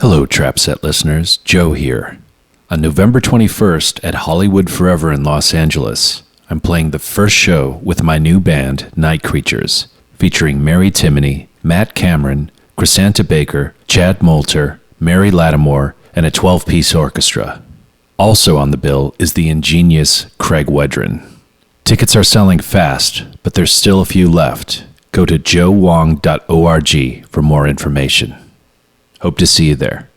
Hello, Trap Set listeners. Joe here. On November 21st at Hollywood Forever in Los Angeles, I'm playing the first show with my new band, Night Creatures, featuring Mary Timony, Matt Cameron, Chrysanta Baker, Chad Moulter, Mary Lattimore, and a 12-piece orchestra. Also on the bill is the ingenious Craig Wedren. Tickets are selling fast, but there's still a few left. Go to joewong.org for more information. Hope to see you there.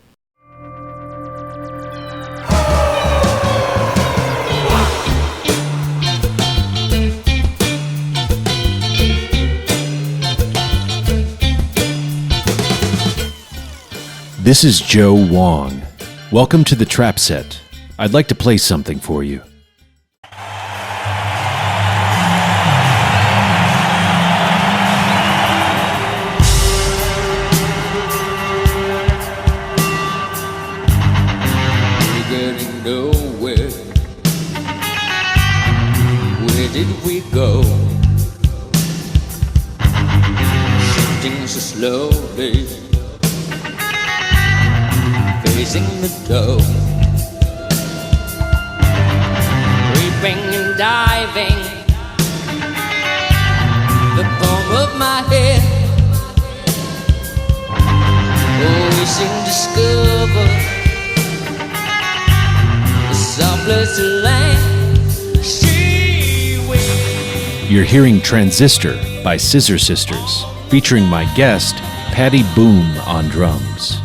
This is Joe Wong. Welcome to the Trap Set. I'd like to play something for you. Go shifting so slowly, facing the door, creeping and diving, the palm of my head. Always discover a soft place to land. You're hearing Transistor by Scissor Sisters, featuring my guest, Paddy Boom, on drums.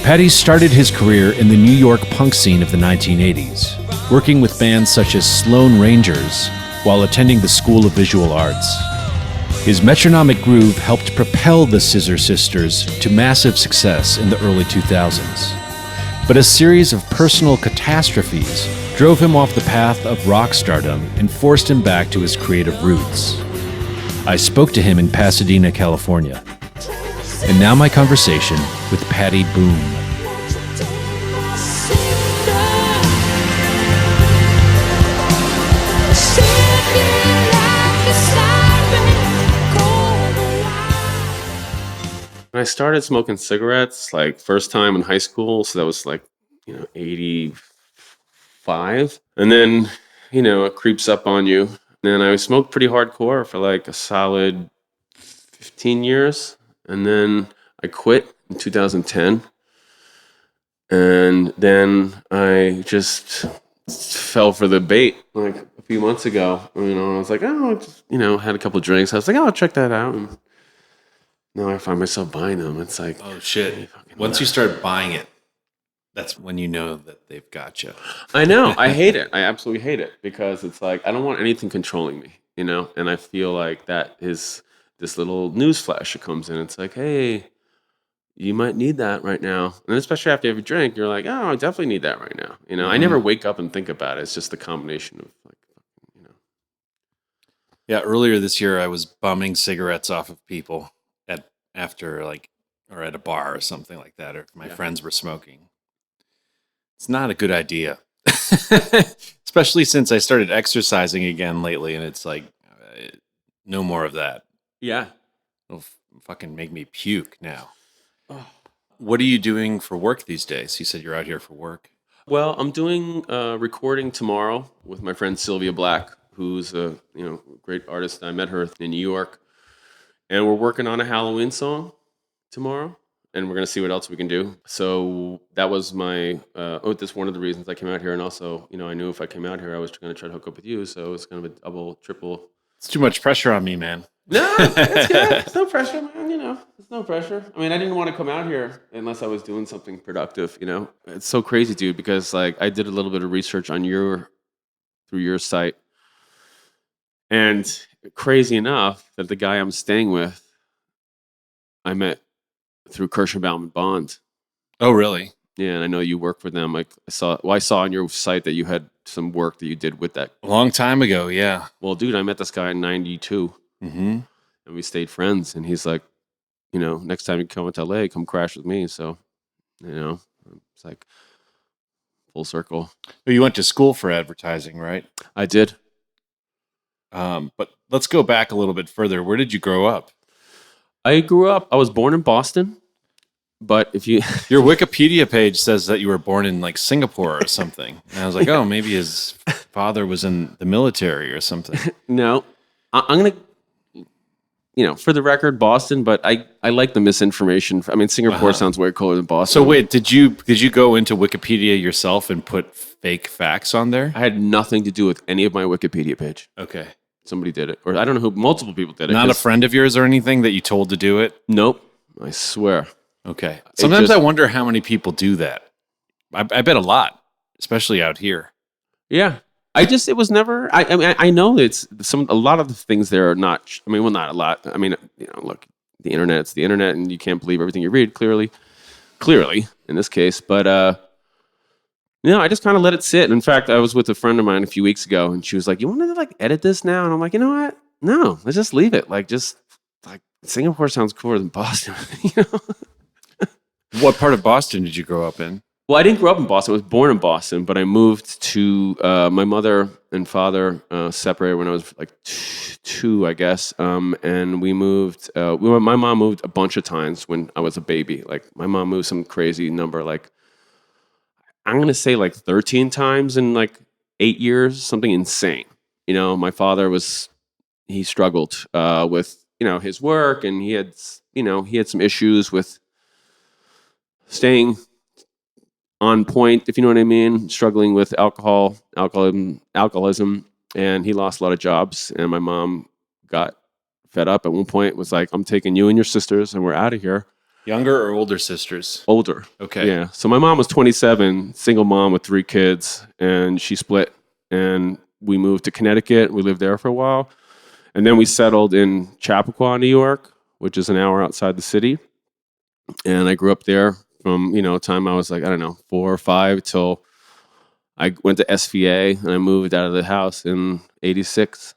Paddy started his career in the New York punk scene of the 1980s, working with bands such as Sloan Rangers while attending the School of Visual Arts. His metronomic groove helped propel the Scissor Sisters to massive success in the early 2000s. But a series of personal catastrophes drove him off the path of rock stardom and forced him back to his creative roots. I spoke to him in Pasadena, California. And now my conversation with Paddy Boom. I started smoking cigarettes like first time in high school, so that was like 85, and then it creeps up on you. And I smoked pretty hardcore for like a solid 15 years, and then I quit in 2010, and then I just fell for the bait like a few months ago. I was like, had a couple of drinks. I was like, I'll check that out. And now I find myself buying them. It's like, oh shit! Once you start buying it, that's when you know that they've got you. I know. I hate it. I absolutely hate it because it's like I don't want anything controlling me, And I feel like that is this little news flash that comes in. It's like, hey, you might need that right now, and especially after every drink, you're like, oh, I definitely need that right now. Mm-hmm. I never wake up and think about it. It's just the combination of like, Yeah, earlier this year, I was bumming cigarettes off of people or at a bar or something like that, or if my friends were smoking. It's not a good idea, especially since I started exercising again lately, and it's like, no more of that. Yeah. It'll fucking make me puke now. Oh. What are you doing for work these days? You said you're out here for work. Well, I'm doing recording tomorrow with my friend Sylvia Black, who's a great artist. I met her in New York. And we're working on a Halloween song tomorrow, and we're going to see what else we can do. So that was that's one of the reasons I came out here. And also, I knew if I came out here, I was going to try to hook up with you. So it's kind of a double, triple. It's too much pressure on me, man. No, it's good. It's no pressure, man. It's no pressure. I mean, I didn't want to come out here unless I was doing something productive, It's so crazy, dude, because like I did a little bit of research on through your site. And crazy enough that the guy I'm staying with, I met through Kirschenbaum and Bond. Oh, really? Yeah, and I know you work for them. Like I saw on your site that you had some work that you did with that. A long time ago, yeah. Well, dude, I met this guy in 92. Mm-hmm. And we stayed friends. And he's like, next time you come to LA, come crash with me. So, it's like full circle. Well, you went to school for advertising, right? I did. But let's go back a little bit further. Where did you grow up? I was born in Boston, But if you, Your Wikipedia page says that you were born in like Singapore or something. And I was like, oh, maybe his father was in the military or something. no, I'm going to, for the record, Boston, but I like the misinformation. I mean, Singapore sounds way cooler than Boston. So wait, did you go into Wikipedia yourself and put fake facts on there? I had nothing to do with any of my Wikipedia page. Okay. Somebody did it. Or I don't know who, multiple people did it. Not a friend of yours or anything that you told to do it? Nope. I swear. Okay. Sometimes I wonder how many people do that. I bet a lot, especially out here. Yeah. It was never, I mean, I know it's a lot of the things there are not, I mean, well, not a lot. I mean, look, the internet's the internet and you can't believe everything you read clearly in this case. But, I just kind of let it sit. In fact, I was with a friend of mine a few weeks ago and she was like, you want to like edit this now? And I'm like, you know what? No, let's just leave it. Like, just like Singapore sounds cooler than Boston, What part of Boston did you grow up in? Well, I didn't grow up in Boston. I was born in Boston, but I moved to my mother and father separated when I was like two, I guess. And we moved. My mom moved a bunch of times when I was a baby. Like my mom moved some crazy number. Like I'm gonna say like 13 times in like 8 years, something insane. My father he struggled with his work, and he had some issues with staying on point, if you know what I mean, struggling with alcoholism, and he lost a lot of jobs. And my mom got fed up at one point, was like, I'm taking you and your sisters and we're out of here. Younger or older sisters? Older. Okay. Yeah. So my mom was 27, single mom with 3 kids, and she split. And we moved to Connecticut. We lived there for a while. And then we settled in Chappaqua, New York, which is an hour outside the city. And I grew up there from, time I was like, I don't know, 4 or 5 till I went to SVA and I moved out of the house in 86.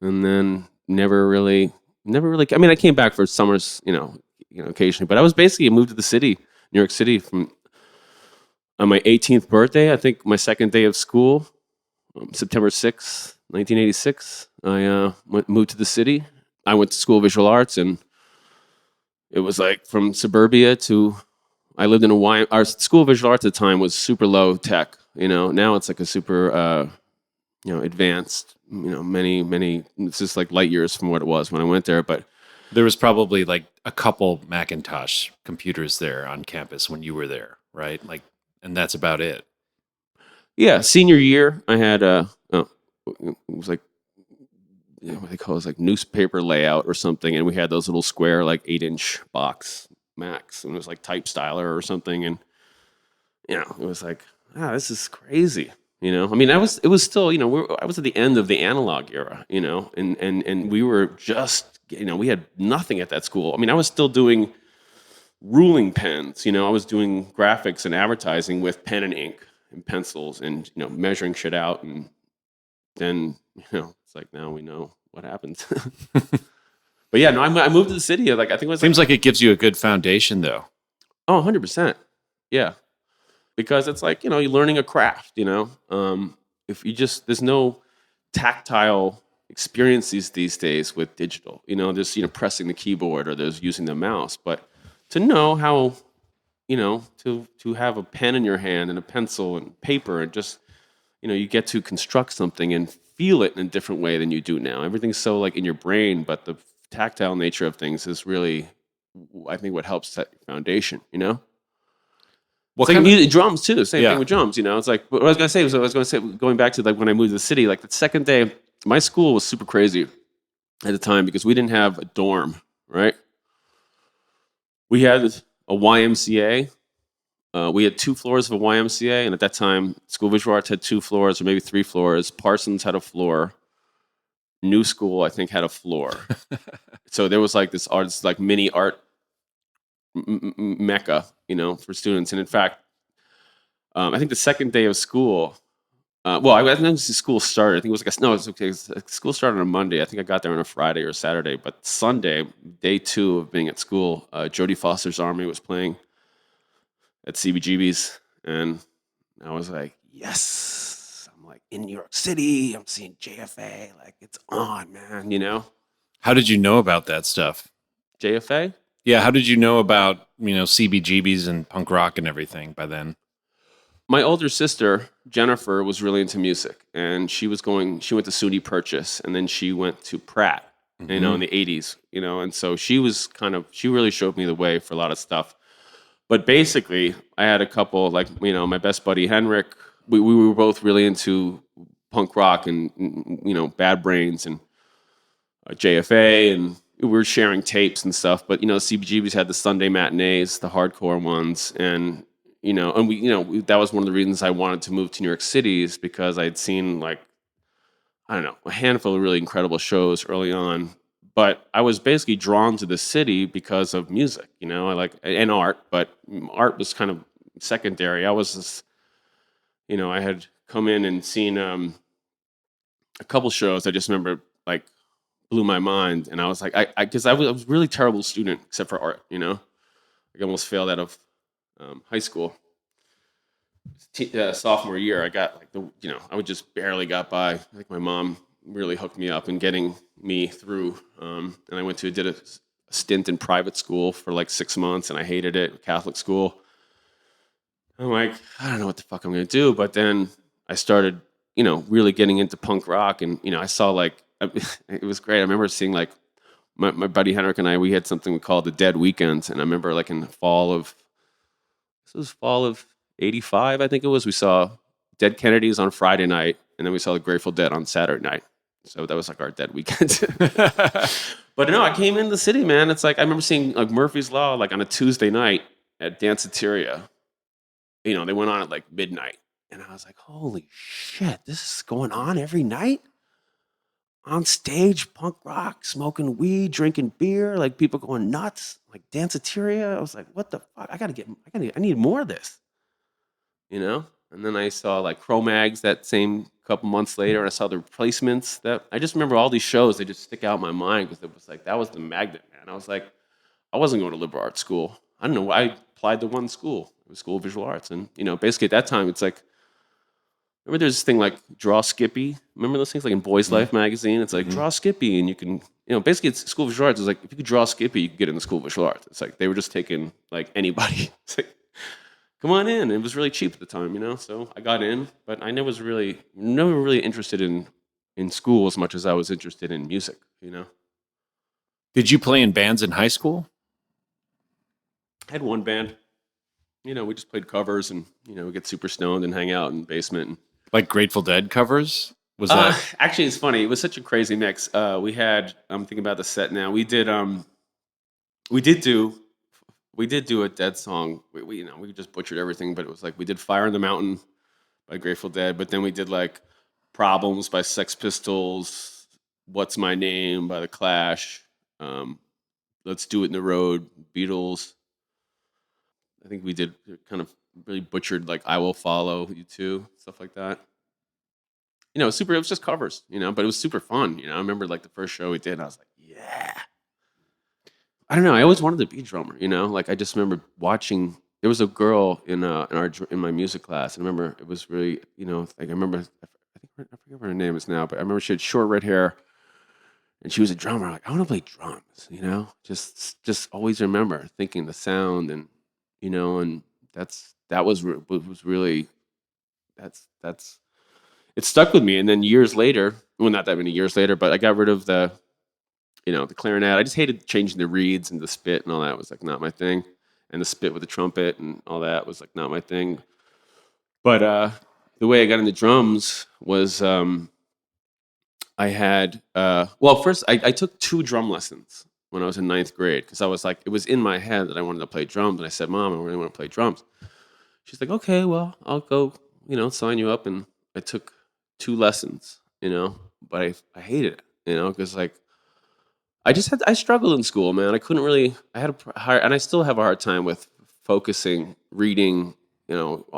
And then never really, I mean, I came back for summers, occasionally, but I was basically moved to the city, New York City, on my 18th birthday. I think my second day of school, September 6th, 1986, I moved to the city. I went to school of visual arts, and it was like from suburbia to, I lived in our school of visual arts at the time was super low tech. Now it's like a super, advanced, many, it's just like light years from what it was when I went there. But there was probably like a couple Macintosh computers there on campus when you were there, right? Like, and that's about it. Yeah. Senior year, I had, it was like, what they call it, like newspaper layout or something. And we had those little square, like 8-inch box Macs, and it was like type styler or something. And, it was like, this is crazy. I mean, it was still, I was at the end of the analog era, and we were just, we had nothing at that school. I mean, I was still doing ruling pens, I was doing graphics and advertising with pen and ink and pencils and, measuring shit out. And then, it's like, now we know what happens. But yeah, no, I moved to the city. Like, I think it was seems like it gives you a good foundation though. Oh, 100%. Yeah. Because it's like, you're learning a craft, if you just, there's no tactile experiences these days with digital, there's, pressing the keyboard or there's using the mouse, but to know how, to have a pen in your hand and a pencil and paper and just, you get to construct something and feel it in a different way than you do now. Everything's so like in your brain, but the tactile nature of things is really, I think, what helps set your foundation, It's like music, drums too. Same thing with drums, It's like what I was gonna say going back to like when I moved to the city, like the second day, my school was super crazy at the time because we didn't have a dorm, right? We had a YMCA. We had 2 floors of a YMCA, and at that time, School of Visual Arts had 2 floors or maybe 3 floors. Parsons had a floor. New School, I think, had a floor. So there was like this like mini art mecca, for students. And in fact, I think the second day of school, I think school started. I think it was okay. School started on a Monday. I think I got there on a Friday or Saturday. But Sunday, day 2 of being at school, Jodie Foster's Army was playing at CBGB's, and I was like, yes, I'm like in New York City. I'm seeing JFA. Like it's on, man. How did you know about that stuff? JFA? Yeah, how did you know about, CBGBs and punk rock and everything by then? My older sister, Jennifer, was really into music, and she went to SUNY Purchase, and then she went to Pratt, in the 80s, and so she really showed me the way for a lot of stuff. But basically, I had a couple, like, my best buddy, Henrik, we were both really into punk rock and, Bad Brains and JFA, and we were sharing tapes and stuff. But, CBGBs had the Sunday matinees, the hardcore ones, and that was one of the reasons I wanted to move to New York City, is because I'd seen, like, I don't know, a handful of really incredible shows early on. But I was basically drawn to the city because of music, and art, but art was kind of secondary. I was just, I had come in and seen a couple shows. I just remember, like, blew my mind, and I was like, because I was a really terrible student except for art, I almost failed out of high school. Sophomore year, I got I would just barely got by. I think my mom really hooked me up in getting me through. And I did a stint in private school for like 6 months, and I hated it, Catholic school. I'm like, I don't know what the fuck I'm going to do. But then I started, really getting into punk rock, and, I saw, like, it was great. I remember seeing, like, my buddy Henrik and I, we had something we called the Dead Weekends. And I remember, like, in the fall of 85, I think it was, we saw Dead Kennedys on Friday night, and then we saw the Grateful Dead on Saturday night. So that was like our Dead Weekend. But no, I came in the city, man. It's like, I remember seeing, like, Murphy's Law, like, on a Tuesday night at Danceteria. They went on at like midnight. And I was like, holy shit, this is going on every night? On stage, punk rock, smoking weed, drinking beer, like, people going nuts, like Danceteria. I was like, what the fuck? I need more of this. And then I saw, like, Cro-Mags that same couple months later, and I saw the Replacements. That I just remember all these shows. They just stick out in my mind because it was like, that was the magnet, man. I was like, I wasn't going to liberal arts school. I don't know. I applied to one school. It was School of Visual Arts, and basically at that time, it's like, remember there's this thing like Draw Skippy. Remember those things, like in Boys Life magazine? It's like, draw Skippy, and you can, basically it's School of Visual Arts. It's like, if you could draw Skippy, you could get in the School of Visual Arts. It's like they were just taking, like, anybody. It's like, come on in. It was really cheap at the time, so I got in, but I never really interested in school as much as I was interested in music. Did you play in bands in high school? I had one band. We just played covers, and we get super stoned and hang out in the basement. And, like, Grateful Dead covers? Was that actually, it's funny. It was such a crazy mix. I'm thinking about the set now. We did do a Dead song. We just butchered everything, but it was like, we did Fire in the Mountain by Grateful Dead, but then we did, like, Problems by Sex Pistols, What's My Name by The Clash, Let's Do It in the Road, Beatles. I think we did kind of really butchered, like, I Will Follow You Too, stuff like that. It was just covers, but it was super fun. I remember, like, the first show we did, I was like, yeah. I don't know. I always wanted to be a drummer, Like, I just remember watching. There was a girl in my music class, and I remember it was really, like, I forget what her name is now, but I remember she had short red hair, and she was a drummer. Like, I want to play drums, Just always remember thinking the sound, and and that was really it stuck with me. And then years later, well, not that many years later, but I got rid of the clarinet. I just hated changing the reeds and the spit and all that. It was, like, not my thing. And the spit with the trumpet and all that was, like, not my thing. But the way I got into drums was I had first I took 2 drum lessons when I was in 9th grade, because I was like, it was in my head that I wanted to play drums, and I said, Mom, I really want to play drums. She's like, okay, well, I'll go, sign you up. And I took 2 lessons, but I hated it, because, like, I struggled in school, man. I couldn't really, I had and I still have a hard time with focusing, reading, I don't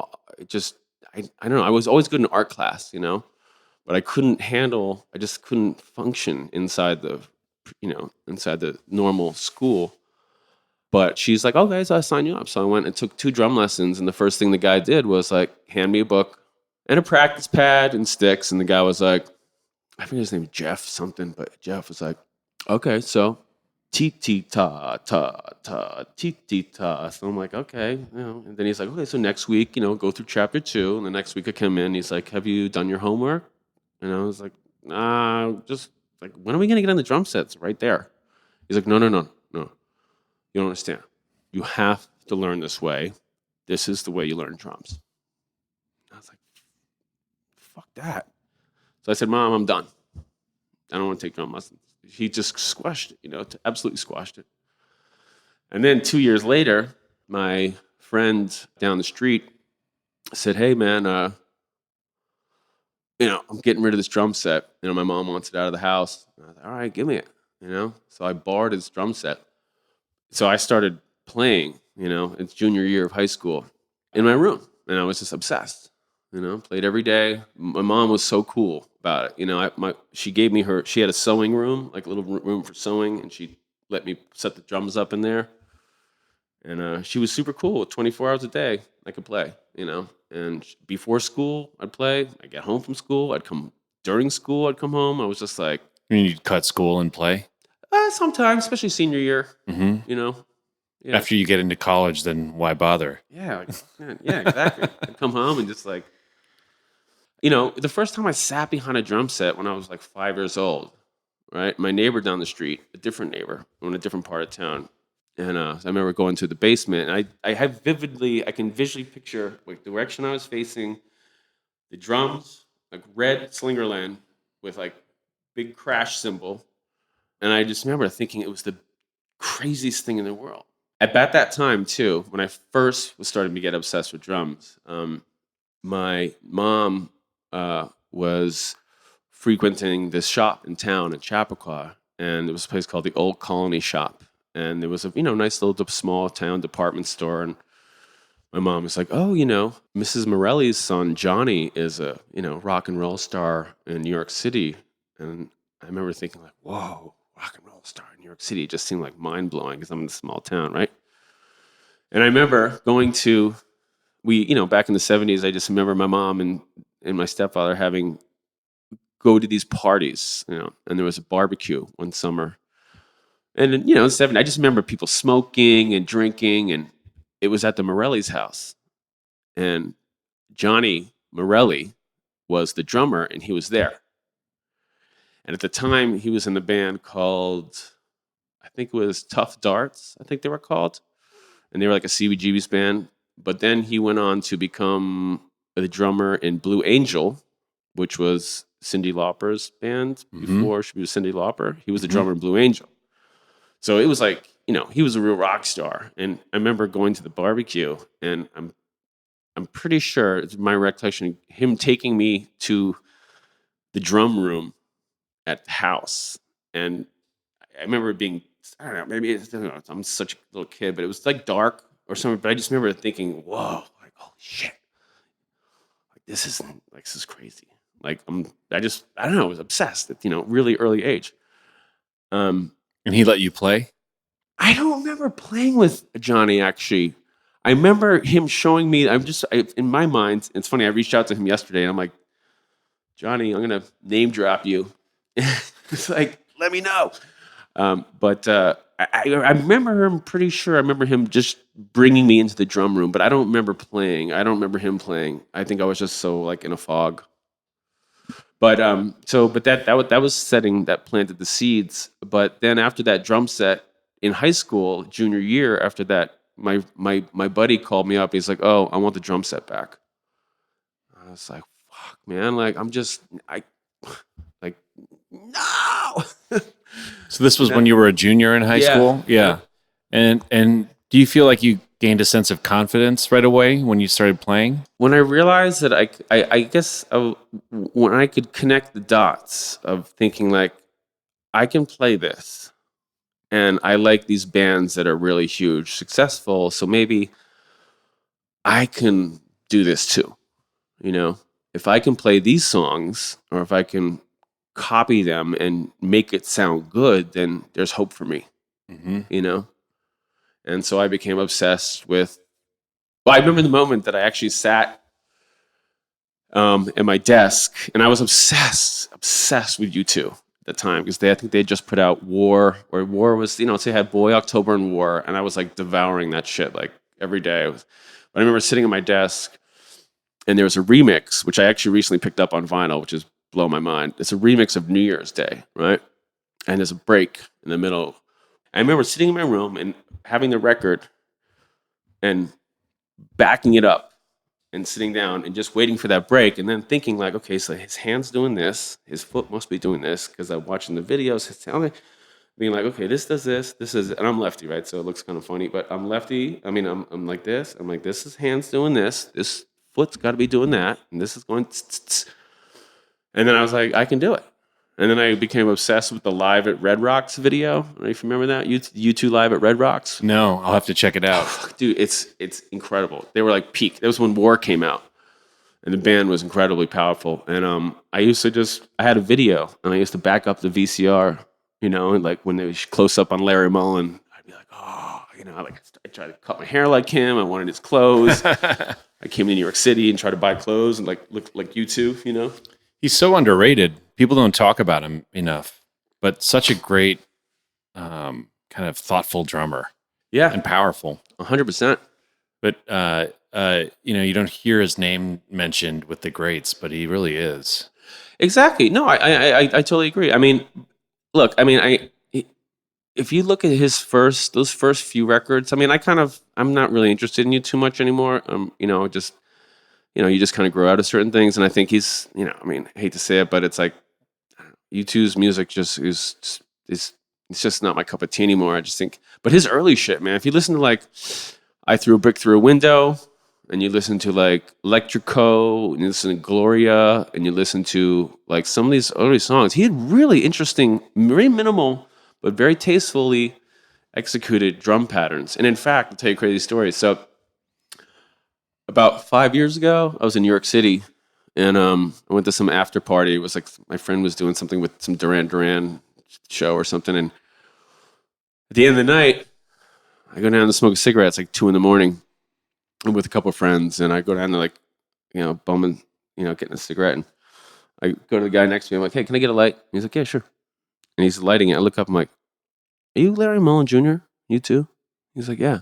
know. I was always good in art class, but I just couldn't function inside the normal school. But she's like, okay, so I'll sign you up. So I went and took 2 drum lessons, and the first thing the guy did was, like, hand me a book and a practice pad and sticks, and the guy was like, I think his name was Jeff something, but Jeff was like, okay, so Ti-ti-ta, ta, ta, ti-ti-ta. So I'm like, okay, And then he's like, okay, so next week, go through chapter 2. And the next week I come in, he's like, have you done your homework? And I was like, nah, just like, when are we going to get on the drum sets? Right there. He's like, no. You don't understand. You have to learn this way. This is the way you learn drums. I was like, fuck that. So I said, Mom, I'm done. I don't want to take drum lessons. He just squashed it, absolutely squashed it. And then 2 years later, my friend down the street said, hey, man, I'm getting rid of this drum set. My mom wants it out of the house. And I was like, all right, give me it, So I borrowed his drum set. So I started playing, it's junior year of high school in my room. And I was just obsessed, played every day. My mom was so cool about it. She gave me she had a sewing room, like a little room for sewing, and she let me set the drums up in there. And she was super cool. 24 hours a day, I could play, And before school, I'd play. I'd get home from school. During school, I'd come home. I was just like... You'd cut school and play? Sometimes, especially senior year, Yeah. After you get into college, then why bother? Yeah, exactly. I'd come home and just like... the first time I sat behind a drum set when I was like 5 years old, right? My neighbor down the street, a different neighbor in a different part of town, and I remember going to the basement. And I can visually picture like the direction I was facing, the drums, like red Slingerland with like big crash cymbal, and I just remember thinking it was the craziest thing in the world. At that time too, when I first was starting to get obsessed with drums, my mom was frequenting this shop in town in Chappaqua, and there was a place called the Old Colony Shop, and there was a nice little small town department store. And my mom was like, "Oh, Mrs. Morelli's son Johnny is a rock and roll star in New York City." And I remember thinking like, "Whoa, rock and roll star in New York City!" It just seemed like mind blowing because I'm in a small town, right? And I remember going to back in the 70s. I just remember my mom and my stepfather go to these parties, and there was a barbecue one summer. And in, 70s, I just remember people smoking and drinking, and it was at the Morelli's house. And Johnny Morelli was the drummer, and he was there. And at the time, he was in the band called, I think it was Tough Darts, I think they were called. And they were like a CBGB's band. But then he went on to become the drummer in Blue Angel, which was Cyndi Lauper's band before she was Cyndi Lauper. He was the drummer in Blue Angel. So it was like, he was a real rock star. And I remember going to the barbecue, and I'm pretty sure, it's my recollection, him taking me to the drum room at the house. And I remember being, I don't know, maybe I'm such a little kid, but it was like dark or something. But I just remember thinking, whoa, like, holy shit. Like, this is crazy. Like, I don't know, I was obsessed at, really early age. And he let you play? I don't remember playing with Johnny, actually. I remember him showing me, in my mind, it's funny, I reached out to him yesterday, and I'm like, Johnny, I'm going to name drop you. It's like, let me know. But I remember him, pretty sure I remember him just bringing me into the drum room, but I don't remember playing. I don't remember him playing. I think I was just so like in a fog. But that was setting, that planted the seeds. But then after that drum set in high school, junior year, after that, my buddy called me up. He's like, "Oh, I want the drum set back." I was like, "Fuck, man! Like no." So this was when you were a junior in high school? Yeah. And do you feel like you gained a sense of confidence right away when you started playing? When I realized that I guess when I could connect the dots of thinking like, I can play this, and I like these bands that are really huge, successful, so maybe I can do this too. If I can play these songs, or if I can copy them and make it sound good, then there's hope for me. And so I became obsessed with, I remember the moment that I actually sat at my desk, and I was obsessed with U2. the time because I think they had just put out War, or War was, so they had Boy, October, and War, and I was like devouring that shit like every day. But I remember sitting at my desk, and there was a remix, which I actually recently picked up on vinyl, which is blow my mind. It's a remix of New Year's Day, right? And there's a break in the middle. I remember sitting in my room and having the record and backing it up and sitting down and just waiting for that break and then thinking like, okay, so his hand's doing this, his foot must be doing this because I'm watching the videos. Being like, okay, this does this is, and I'm lefty, right? So it looks kind of funny, but I'm lefty. I mean, I'm like this. I'm like, this is hand's doing this foot's got to be doing that, and this is going. And then I was like, I can do it. And then I became obsessed with the Live at Red Rocks video. I don't know if you remember that. You two Live at Red Rocks. No, I'll have to check it out. Dude, it's incredible. They were like peak. That was when War came out. And the band was incredibly powerful. And I had a video, and I used to back up the VCR, and like when they was close up on Larry Mullen, I'd be like, I tried to cut my hair like him. I wanted his clothes. I came to New York City and tried to buy clothes and like look like you two, He's so underrated. People don't talk about him enough, but such a great kind of thoughtful drummer. Yeah. And powerful. 100%. But, you don't hear his name mentioned with the greats, but he really is. Exactly. No, I totally agree. I mean, look, if you look at those first few records, I mean, I'm not really interested in you too much anymore. You just kind of grow out of certain things. And I think he's, I hate to say it, but it's like U2's music just is it's just not my cup of tea anymore. I just think, but his early shit, man, if you listen to like I Threw a Brick Through a Window, and you listen to like Electrico, and you listen to Gloria, and you listen to like some of these early songs, he had really interesting, very minimal, but very tastefully executed drum patterns. And in fact, I'll tell you a crazy story. So about 5 years ago, I was in New York City, and I went to some after party. It was like my friend was doing something with some Duran Duran show or something. And at the end of the night, I go down to smoke a cigarette. It's like 2 a.m. I'm with a couple of friends, and I go down to like, bumming, getting a cigarette. And I go to the guy next to me. I'm like, hey, can I get a light? And he's like, yeah, sure. And he's lighting it. I look up. I'm like, are you Larry Mullen Jr.? You too? He's like, yeah.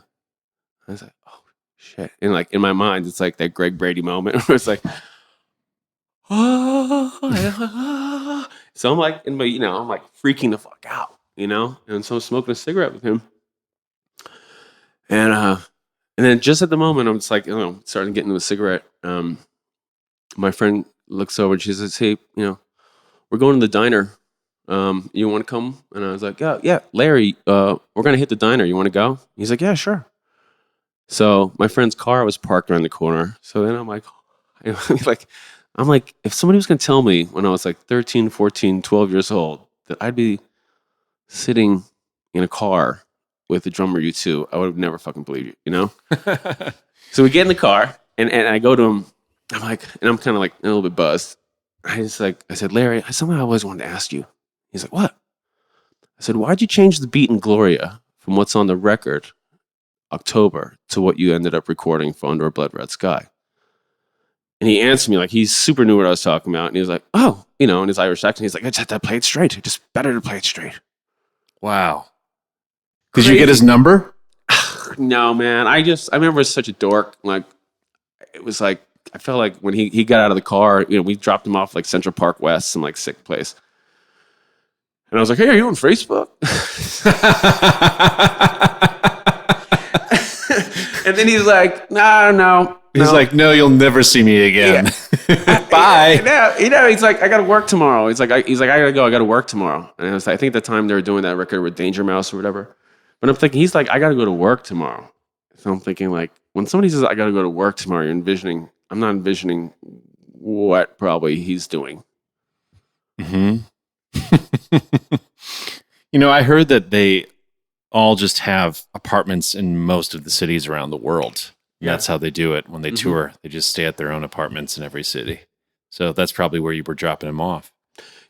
I was like, oh, shit. And like in my mind, it's like that Greg Brady moment where it's like, oh. So I'm like, I'm like freaking the fuck out, And so I'm smoking a cigarette with him. And then just at the moment, I'm just like, starting to get into a cigarette. My friend looks over and she says, hey, we're going to the diner. You want to come? And I was like, yeah, Larry, we're going to hit the diner. You want to go? He's like, yeah, sure. So my friend's car was parked around the corner. So then I'm like, if somebody was going to tell me when I was like 13, 14, 12 years old that I'd be sitting in a car with the drummer U2, I would have never fucking believed you, So we get in the car and I go to him. I'm like, and I'm kind of like a little bit buzzed. I said, Larry, something I always wanted to ask you. He's like, what? I said, why'd you change the beat in Gloria from what's on the record, October, to what you ended up recording for Under a Blood Red Sky? And he answered me like he super knew what I was talking about. And he was like, oh, in his Irish accent, he's like, I just had to play it straight. Just better to play it straight. Wow. Did you get his number? No, man. I remember as such a dork. Like, it was like, I felt like when he got out of the car, we dropped him off like Central Park West, some like sick place. And I was like, hey, are you on Facebook? And then he's like, no. He's like, no, you'll never see me again. Yeah. Bye. He's like, I got to work tomorrow. He's like, I got to go. I got to work tomorrow. And I think at the time they were doing that record with Danger Mouse or whatever. But I'm thinking, he's like, I got to go to work tomorrow. So I'm thinking like, when somebody says, I got to go to work tomorrow, I'm not envisioning what probably he's doing. Mm-hmm. I heard that they all just have apartments in most of the cities around the world. Yeah. That's how they do it when they tour. They just stay at their own apartments in every city. So that's probably where you were dropping him off.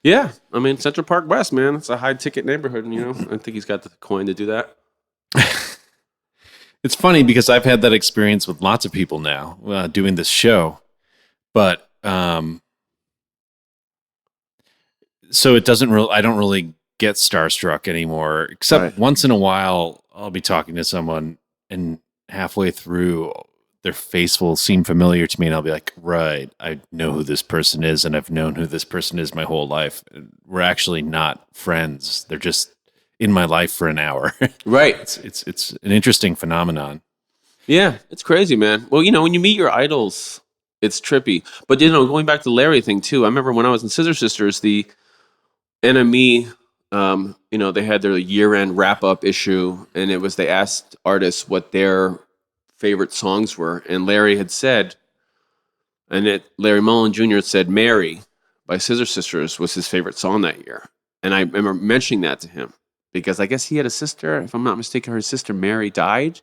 Yeah. Central Park West, man. It's a high ticket neighborhood. I think he's got the coin to do that. It's funny because I've had that experience with lots of people now doing this show. But so it doesn't really. I don't really get starstruck anymore, except Right. once in a while I'll be talking to someone and halfway through their face will seem familiar to me, and I'll be like, right, I know who this person is, and I've known who this person is my whole life. We're actually not friends. They're just in my life for an hour. Right. It's an interesting phenomenon. Yeah, it's crazy, man. Well, when you meet your idols, it's trippy. But going back to the Larry thing too. I remember when I was in Scissor Sisters, the NME, they had their year-end wrap-up issue, and they asked artists what their favorite songs were, and Larry had said, Larry Mullen Jr. had said, "Mary" by Scissor Sisters was his favorite song that year, and I remember mentioning that to him because I guess he had a sister, if I'm not mistaken, her sister Mary died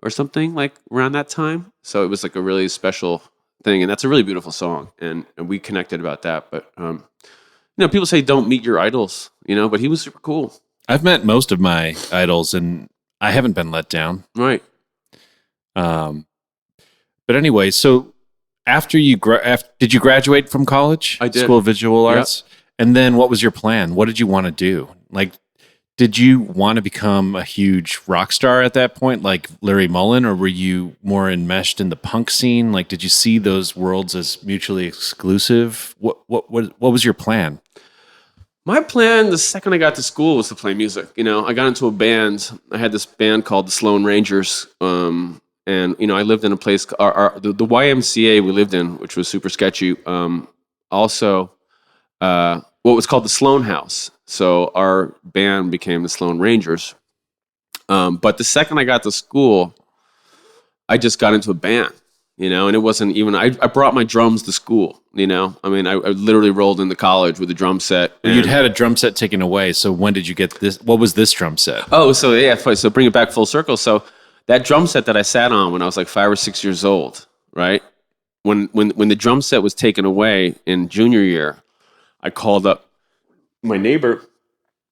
or something like around that time, so it was like a really special thing, and that's a really beautiful song, and we connected about that, but. People say don't meet your idols, but he was super cool. I've met most of my idols, and I haven't been let down. Right. But anyway, so after did you graduate from college? I did. School of Visual Yep. Arts? And then what was your plan? What did you want to do? Like, did you want to become a huge rock star at that point, like Larry Mullen, or were you more enmeshed in the punk scene? Like, did you see those worlds as mutually exclusive? What was your plan? My plan, the second I got to school, was to play music. I got into a band. I had this band called the Sloan Rangers, and I lived in a place. The YMCA we lived in, which was super sketchy. Also, what was called the Sloan House. So our band became the Sloan Rangers. But the second I got to school, I just got into a band, and it wasn't even, I brought my drums to school, I literally rolled into college with a drum set. You'd had a drum set taken away. So when did you get this? What was this drum set? Oh, so yeah, so bring it back full circle. So that drum set that I sat on when I was like 5 or 6 years old, right? When the drum set was taken away in junior year, I called up my neighbor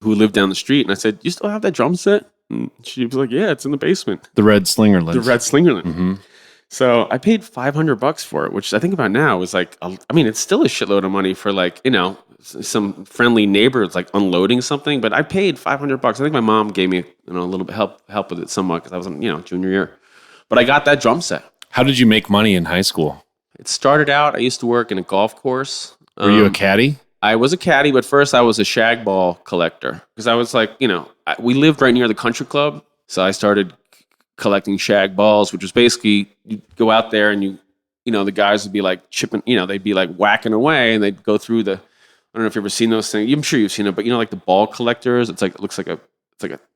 who lived down the street, and I said, "You still have that drum set?" And she was like, "Yeah, it's in the basement." The red Slingerland. The red Slingerland. Mm-hmm. So I paid $500 for it, which I think about now is like, it's still a shitload of money for some friendly neighbors like unloading something. But I paid $500. I think my mom gave me a little bit help with it somewhat because I was in junior year. But I got that drum set. How did you make money in high school? It started out, I used to work in a golf course. Were you a caddy? I was a caddy, but first I was a shag ball collector because I was like, we lived right near the country club. So I started collecting shag balls, which was basically you go out there and the guys would be like chipping, they'd be like whacking away and they'd go through I don't know if you've ever seen those things. I'm sure you've seen it, but like the ball collectors, it looks like a.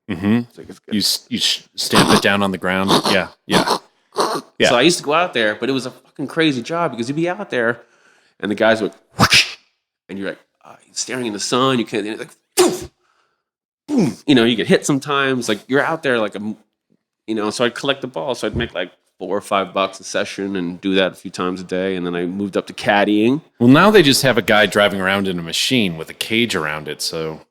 Mm-hmm. You stamp it down on the ground. Yeah. So I used to go out there, but it was a fucking crazy job because you'd be out there and the guys would whoosh, and you're like staring in the sun. You can't, and it's like poof, boom. You get hit sometimes. Like you're out there like so I'd collect the balls. So I'd make like $4 or $5 a session and do that a few times a day. And then I moved up to caddying. Well, now they just have a guy driving around in a machine with a cage around it. So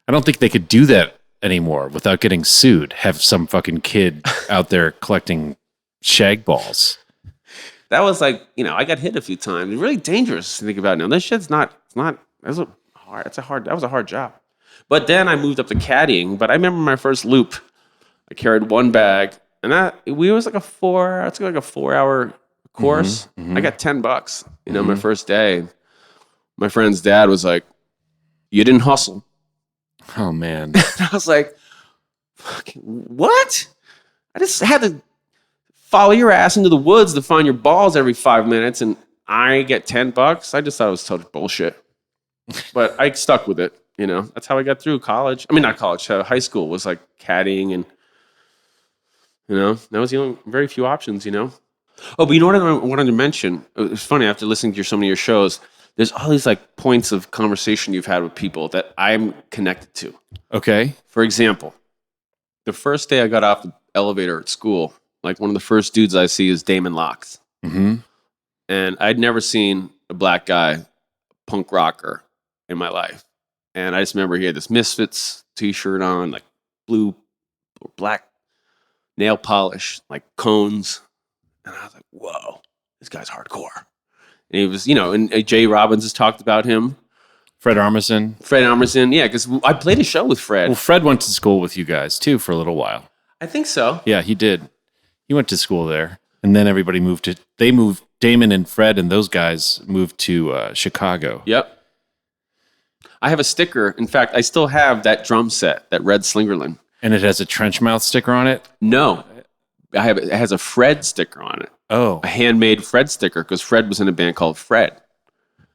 I don't think they could do that anymore without getting sued. Have some fucking kid out there collecting shag balls. That was like, I got hit a few times. It's really dangerous to think about now. This shit's that was a hard job. But then I moved up to caddying. But I remember my first loop, I carried one bag, and it was like a 4-hour course. Mm-hmm. I got $10, my first day. My friend's dad was like, "You didn't hustle." Oh man. And I was like, "Fucking what?" I just had to follow your ass into the woods to find your balls every 5 minutes, and I get $10. I just thought it was total bullshit. But I stuck with it, That's how I got through college. I mean, not college. High school was like caddying, and that was the only very few options, Oh, but you know what I wanted to mention? It was funny after listening to so many of your shows. There's all these like points of conversation you've had with people that I'm connected to. Okay. For example, the first day I got off the elevator at school, like one of the first dudes I see is Damon Locks. Mm-hmm. And I'd never seen a black guy, punk rocker, in my life. And I just remember he had this Misfits t-shirt on, like blue or black nail polish, like cones. And I was like, whoa, this guy's hardcore. And he was, and Jay Robbins has talked about him. Fred Armisen. Fred Armisen, yeah, because I played a show with Fred. Well, Fred went to school with you guys too for a little while. I think so. Yeah, he did. He went to school there, and then everybody moved to. They moved. Damon and Fred and those guys moved to Chicago. Yep. I have a sticker. In fact, I still have that drum set, that red Slingerland. And it has a trench mouth sticker on it? No. It has a Fred sticker on it. Oh. A handmade Fred sticker, because Fred was in a band called Fred.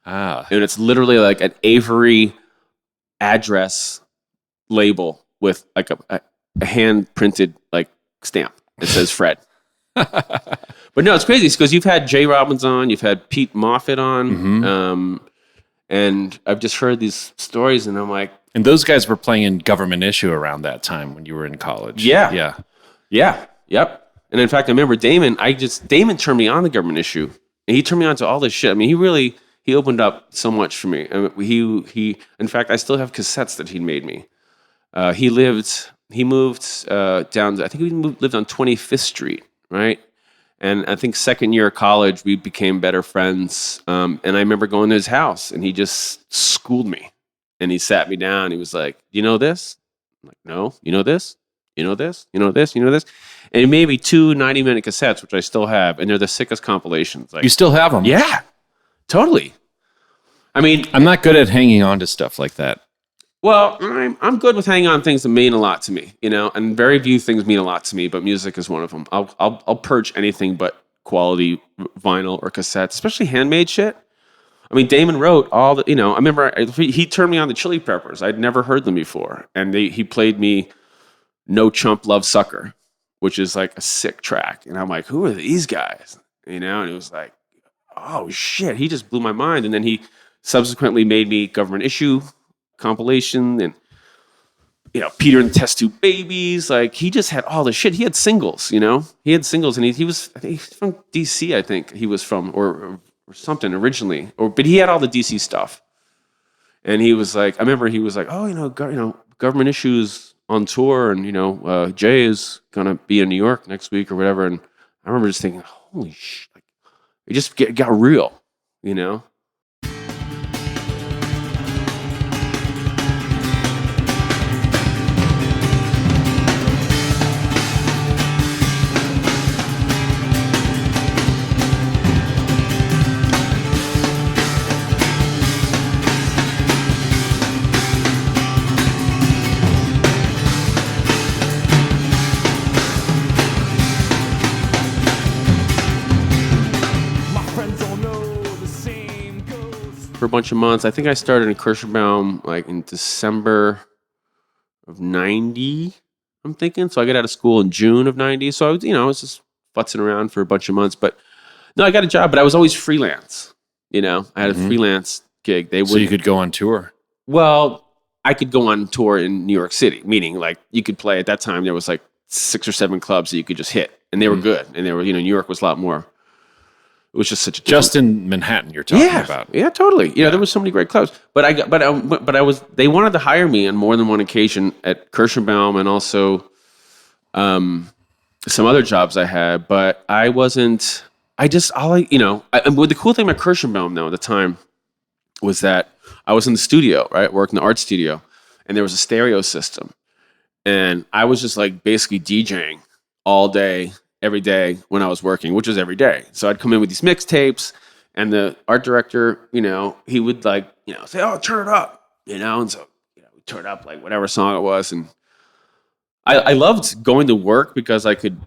Ah. And it's literally like an Avery address label with like a hand-printed like stamp that says Fred. But no, it's crazy because you've had Jay Robbins on, you've had Pete Moffat on, and I've just heard these stories, and I'm like... And those guys were playing in Government Issue around that time when you were in college. Yeah. Yep. And in fact, I remember Damon turned me on the Government Issue, and he turned me on to all this shit. I mean, he opened up so much for me. I mean, he in fact, I still have cassettes that he made me. He moved down to, I think lived on 25th Street, right? And I think second year of college, we became better friends. And I remember going to his house, and he just schooled me. And he sat me down. He was like, "You know this?" I'm like, "No." "You know this? You know this? You know this? You know this?" And he made me 2 90-minute cassettes, which I still have, and they're the sickest compilations. Like, you still have them? Yeah, totally. I mean, I'm not good at hanging on to stuff like that. Well, I'm good with hanging on things that mean a lot to me, and very few things mean a lot to me, but music is one of them. I'll purge anything but quality vinyl or cassettes, especially handmade shit. I mean, Damon wrote all the, I remember he turned me on to Chili Peppers. I'd never heard them before, and he played me "No Chump Love Sucker," which is like a sick track, and I'm like, who are these guys? And it was like, oh shit, he just blew my mind, and then he subsequently made me Government Issue compilation, and Peter and the Test Tube Babies. Like, he just had all the shit. He had singles, he had singles, and he was, I think he's from DC. I think he was from or something originally, but he had all the DC stuff. And he was like, I remember he was like, oh, Government Issues on tour, and Jay is gonna be in New York next week or whatever. And I remember just thinking, holy shit, like, it just got real, for a bunch of months. I think I started in Kirschenbaum like in December of 90, I'm thinking. So I got out of school in June of 90. So I was just futzing around for a bunch of months. But no, I got a job, but I was always freelance. I had a freelance gig. So you could go on tour? Well, I could go on tour in New York City, meaning like you could play at that time. There was like 6 or 7 clubs that you could just hit, and they were good. And they were, New York was a lot more. It was just such a just in Manhattan. You're talking about, yeah, totally. There were so many great clubs, but I was. They wanted to hire me on more than one occasion at Kirschenbaum and also, some other jobs I had. But I wasn't. And the cool thing about Kirschenbaum though at the time was that I was in the studio, right, working the art studio, and there was a stereo system, and I was just like basically DJing all day, every day when I was working, which was every day. So I'd come in with these mixtapes, and the art director, he would like, say, "Oh, turn it up," and so we turn up like whatever song it was, and I loved going to work because I could,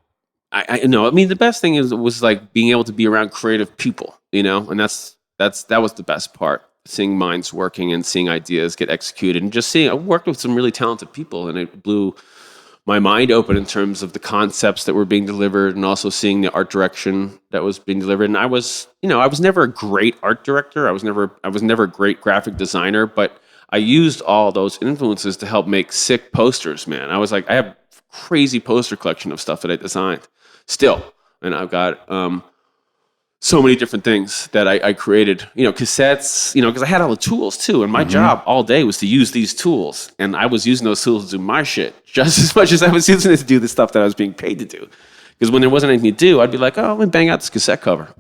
the best thing was like being able to be around creative people, and that was the best part, seeing minds working and seeing ideas get executed, and just I worked with some really talented people, and it blew my mind open in terms of the concepts that were being delivered, and also seeing the art direction that was being delivered. And I was never a great art director. I was never a great graphic designer, but I used all those influences to help make sick posters, man. I have a crazy poster collection of stuff that I designed still. And I've got so many different things that I created, cassettes, because I had all the tools too. And my job all day was to use these tools. And I was using those tools to do my shit just as much as I was using it to do the stuff that I was being paid to do. Because when there wasn't anything to do, I'd be like, oh, let me bang out this cassette cover.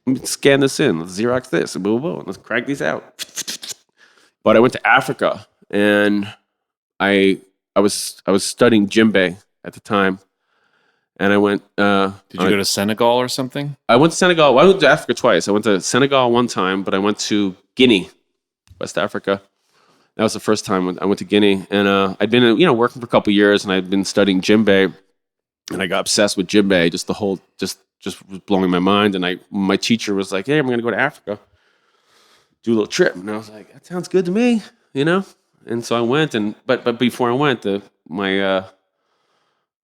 Let me scan this in. Let's Xerox this. And boom, boom. Let's crank these out. But I went to Africa, and I was studying djembe at the time, and I went. Did you go to Senegal or something? I went to Senegal. Well, I went to Africa twice. I went to Senegal one time, but I went to Guinea, West Africa. That was the first time I went to Guinea, and I'd been working for a couple years, and I'd been studying djembe, and I got obsessed with djembe. Just the whole just was blowing my mind. And my teacher was like, "Hey, I'm going to go to Africa, do a little trip," and I was like, "That sounds good to me," And so I went, but before I went, my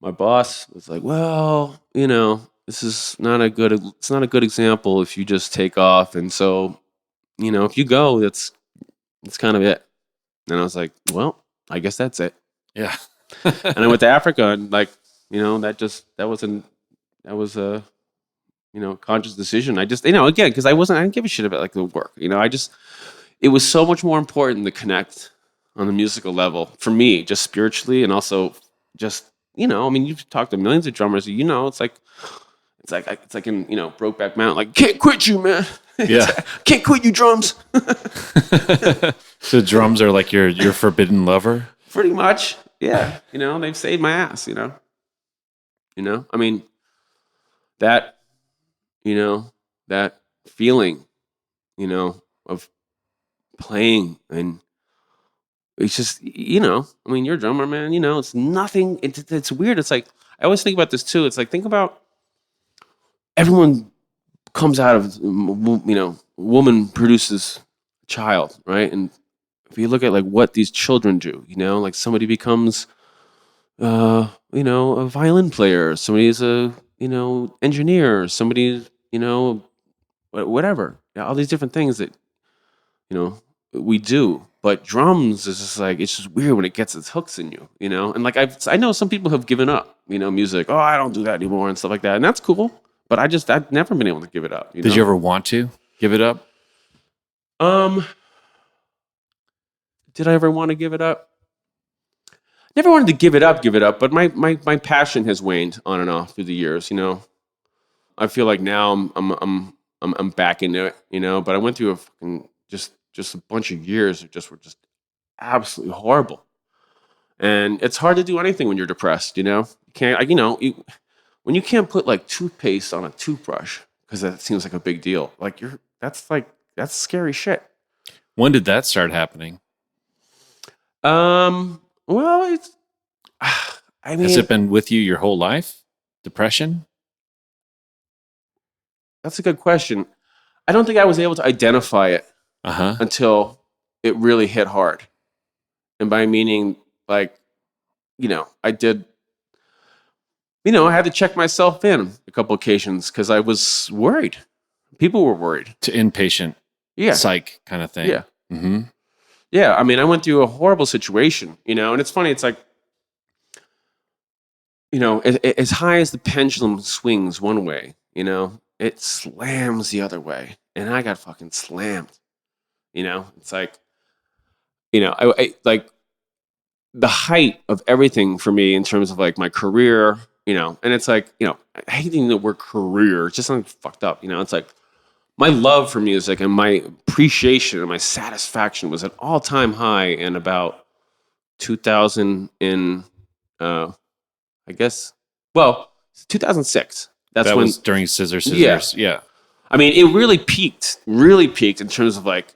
boss was like, "Well, this is not a good. It's not a good example if you just take off, and so, if you go, that's kind of it." And I was like, "Well, I guess that's it." Yeah. And I went to Africa, and that was a conscious decision. I just again, because I didn't give a shit about like the work. It was so much more important to connect on the musical level for me, just spiritually, and also just you've talked to millions of drummers. It's like in Brokeback Mountain, like, can't quit you, man. Yeah. Can't quit you, drums. So drums are like your forbidden lover? Pretty much, yeah. They've saved my ass. That that feeling, of playing, and it's just, you're a drummer, man. It's nothing. It's weird. It's like I always think about this too. It's like, think about everyone comes out of woman produces a child, right? And if you look at like what these children do, like somebody becomes a violin player, somebody's a engineer, somebody's whatever. All these different things that we do. But drums is just like, it's just weird when it gets its hooks in you, And like I know some people have given up, music. Oh, I don't do that anymore and stuff like that, and that's cool. But I've never been able to give it up. Did you ever want to give it up? Did I ever want to give it up? Never wanted to give it up. But my passion has waned on and off through the years. I feel like now I'm back into it. But I went through a fucking just a bunch of years that were just absolutely horrible. And it's hard to do anything when you're depressed. You can't. When you can't put like toothpaste on a toothbrush because that seems like a big deal. Like that's scary shit. When did that start happening? Well, it's. Has it been with you your whole life? Depression? That's a good question. I don't think I was able to identify it until it really hit hard, and by meaning like, I did. I had to check myself in a couple occasions because I was worried. People were worried. To inpatient, psych kind of thing. Yeah. Mm-hmm. Yeah. I went through a horrible situation, and it's funny. It's like, as high as the pendulum swings one way, it slams the other way. And I got fucking slammed. It's like, I like the height of everything for me in terms of like my career. And it's like, I hate the word career. It's just something fucked up. It's like my love for music and my appreciation and my satisfaction was at all-time high in about 2000 2006. That was during Scissor Sisters. Yeah. It really peaked in terms of like,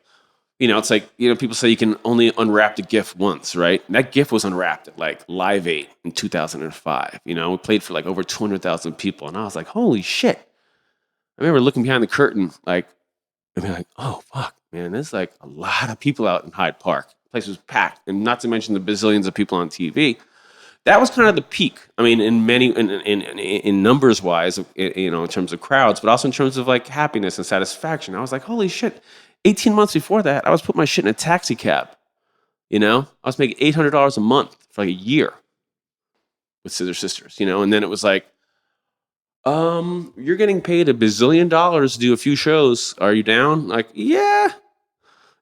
it's like, people say you can only unwrap the gift once, right? And that gift was unwrapped at like Live 8 in 2005. We played for like over 200,000 people. And I was like, holy shit. I remember looking behind the curtain, like, and being like, oh, fuck, man, there's like a lot of people out in Hyde Park. The place was packed. And not to mention the bazillions of people on TV. That was kind of the peak. In numbers wise, in terms of crowds, but also in terms of like happiness and satisfaction. I was like, holy shit. 18 months before that, I was putting my shit in a taxi cab. I was making $800 a month for like a year with Scissor Sisters, and then it was like, you're getting paid $1 bazillion to do a few shows. Are you down? Like, yeah.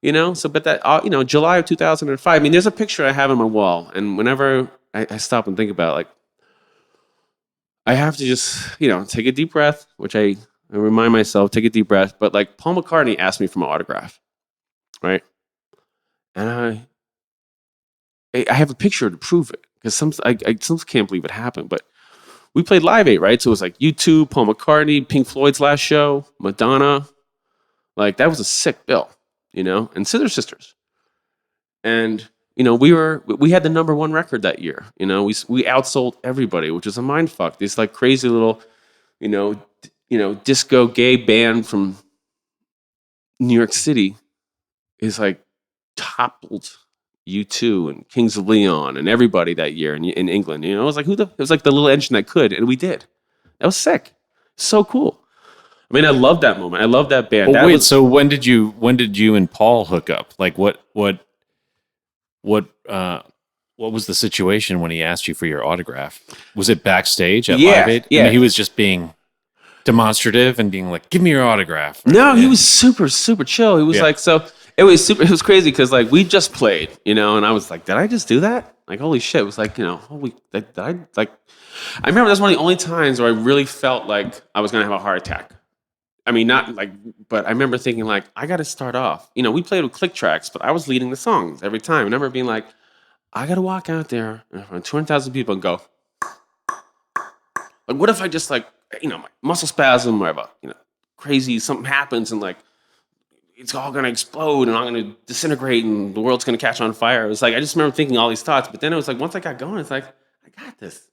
So, but that, July of 2005, there's a picture I have on my wall. And whenever I stop and think about it, like, I have to just, take a deep breath, which I remind myself, take a deep breath. But like Paul McCartney asked me for my autograph, right? And I have a picture to prove it because I still can't believe it happened. But we played Live 8, right? So it was like U2, Paul McCartney, Pink Floyd's last show, Madonna. Like that was a sick bill, and Scissor Sisters. And we had the number one record that year. We outsold everybody, which is a mind fuck. This like crazy little, disco gay band from New York City is like toppled U2 and Kings of Leon and everybody that year in England. It was like it was like the little engine that could, and we did. That was sick. So cool. I mean, I love that moment. I love that band. Well, so when did you and Paul hook up? Like what was the situation when he asked you for your autograph? Was it backstage at Live 8? Yeah. I mean, he was just being demonstrative and being like, "Give me your autograph." No, he was super, super chill. He was like, so it was crazy because like we just played, and I was like, did I just do that? Like, holy shit. It was like, I remember that's one of the only times where I really felt like I was going to have a heart attack. I mean, not like, but I remember thinking like, I got to start off. We played with click tracks, but I was leading the songs every time. I remember being like, I got to walk out there in front of 200,000 people and go, like, what if I just like, my muscle spasm or crazy, something happens and like, it's all going to explode and I'm going to disintegrate and the world's going to catch on fire. It was like, I just remember thinking all these thoughts, but then it was like, once I got going, it's like, I got this,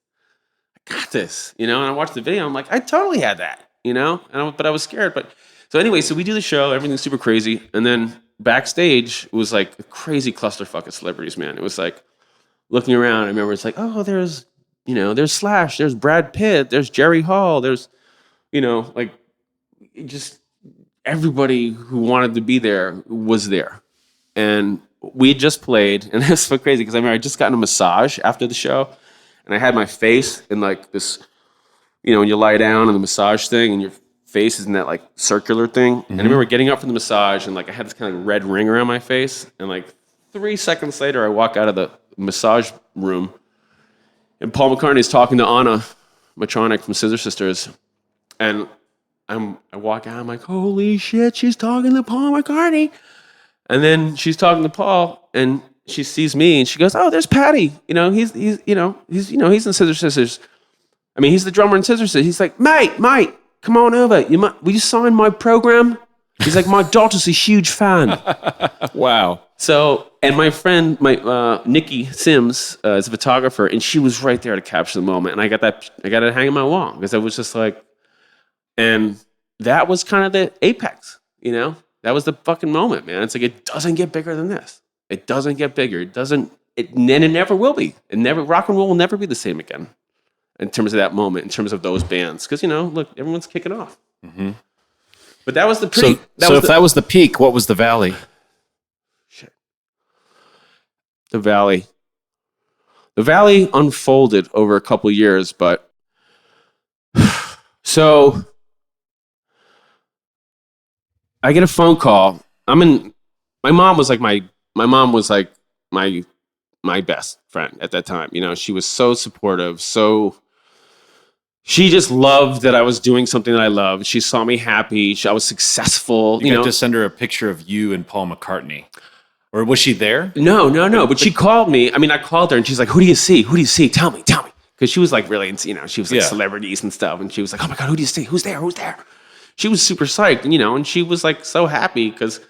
and I watched the video. I'm like, I totally had that. But I was scared. But so anyway, so we do the show, everything's super crazy. And then backstage, it was like a crazy clusterfuck of celebrities, man. It was like looking around. I remember it's like, oh, there's Slash, there's Brad Pitt, there's Jerry Hall, there's, like just everybody who wanted to be there was there. And we had just played, and it's so crazy because I remember I just gotten a massage after the show, and I had my face in like this, when you lie down on the massage thing and your face is in that like circular thing. Mm-hmm. And I remember getting up from the massage and like I had this kind of red ring around my face. And like 3 seconds later, I walk out of the massage room and Paul McCartney is talking to Anna Metronomic from Scissor Sisters. And I walk out, I'm like, holy shit, she's talking to Paul McCartney. And then she's talking to Paul and she sees me and she goes, oh, there's Paddy. He's in Scissor Sisters. I mean, he's the drummer in Scissor Sisters. He's like, mate, come on over. Will you sign my program? He's like, my daughter's a huge fan. Wow. So, and my friend, Nikki Sims, is a photographer, and she was right there to capture the moment. And I got it hanging on my wall because I was just like, and that was kind of the apex, That was the fucking moment, man. It's like, it doesn't get bigger than this. It doesn't get bigger. And it never will be. Rock and roll will never be the same again. In terms of that moment, in terms of those bands. Because, look, everyone's kicking off. Mm-hmm. But that was the peak. That was the peak, what was the valley? Shit. The valley. The valley unfolded over a couple years, but... So... I get a phone call. My mom was like my best friend at that time. She was so supportive, she just loved that I was doing something that I loved. She saw me happy. I was successful. You got to send her a picture of you and Paul McCartney. Or was she there? No. But she called me. I mean, I called her and she's like, who do you see? Who do you see? Tell me. Because she was like really, she was like celebrities and stuff. And she was like, oh my God, who do you see? Who's there? She was super psyched, and she was like so happy because,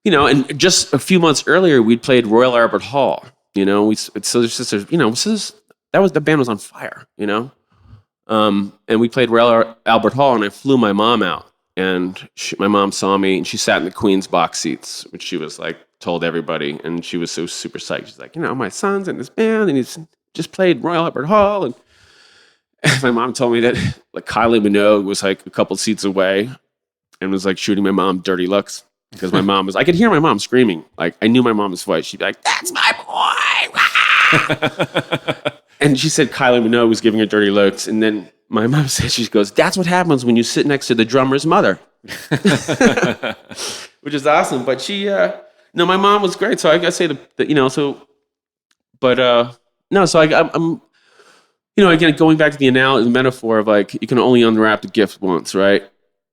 and just a few months earlier, we'd played Royal Albert Hall. Scissor Sisters, the band was on fire, and we played Royal Albert Hall, and I flew my mom out, and my mom saw me, and she sat in the Queen's box seats, which she was like told everybody, and she was so super psyched. She's like, my son's in this band, and he's just played Royal Albert Hall, and my mom told me that like Kylie Minogue was like a couple seats away, and was like shooting my mom dirty looks. Because my mom I could hear my mom screaming. Like, I knew my mom's voice. She'd be like, that's my boy. And she said Kylie Minogue was giving her dirty looks. And then my mom said, she goes, that's what happens when you sit next to the drummer's mother. Which is awesome. But she, my mom was great. So I gotta say I'm, again, going back to the metaphor of like, you can only unwrap the gift once, right?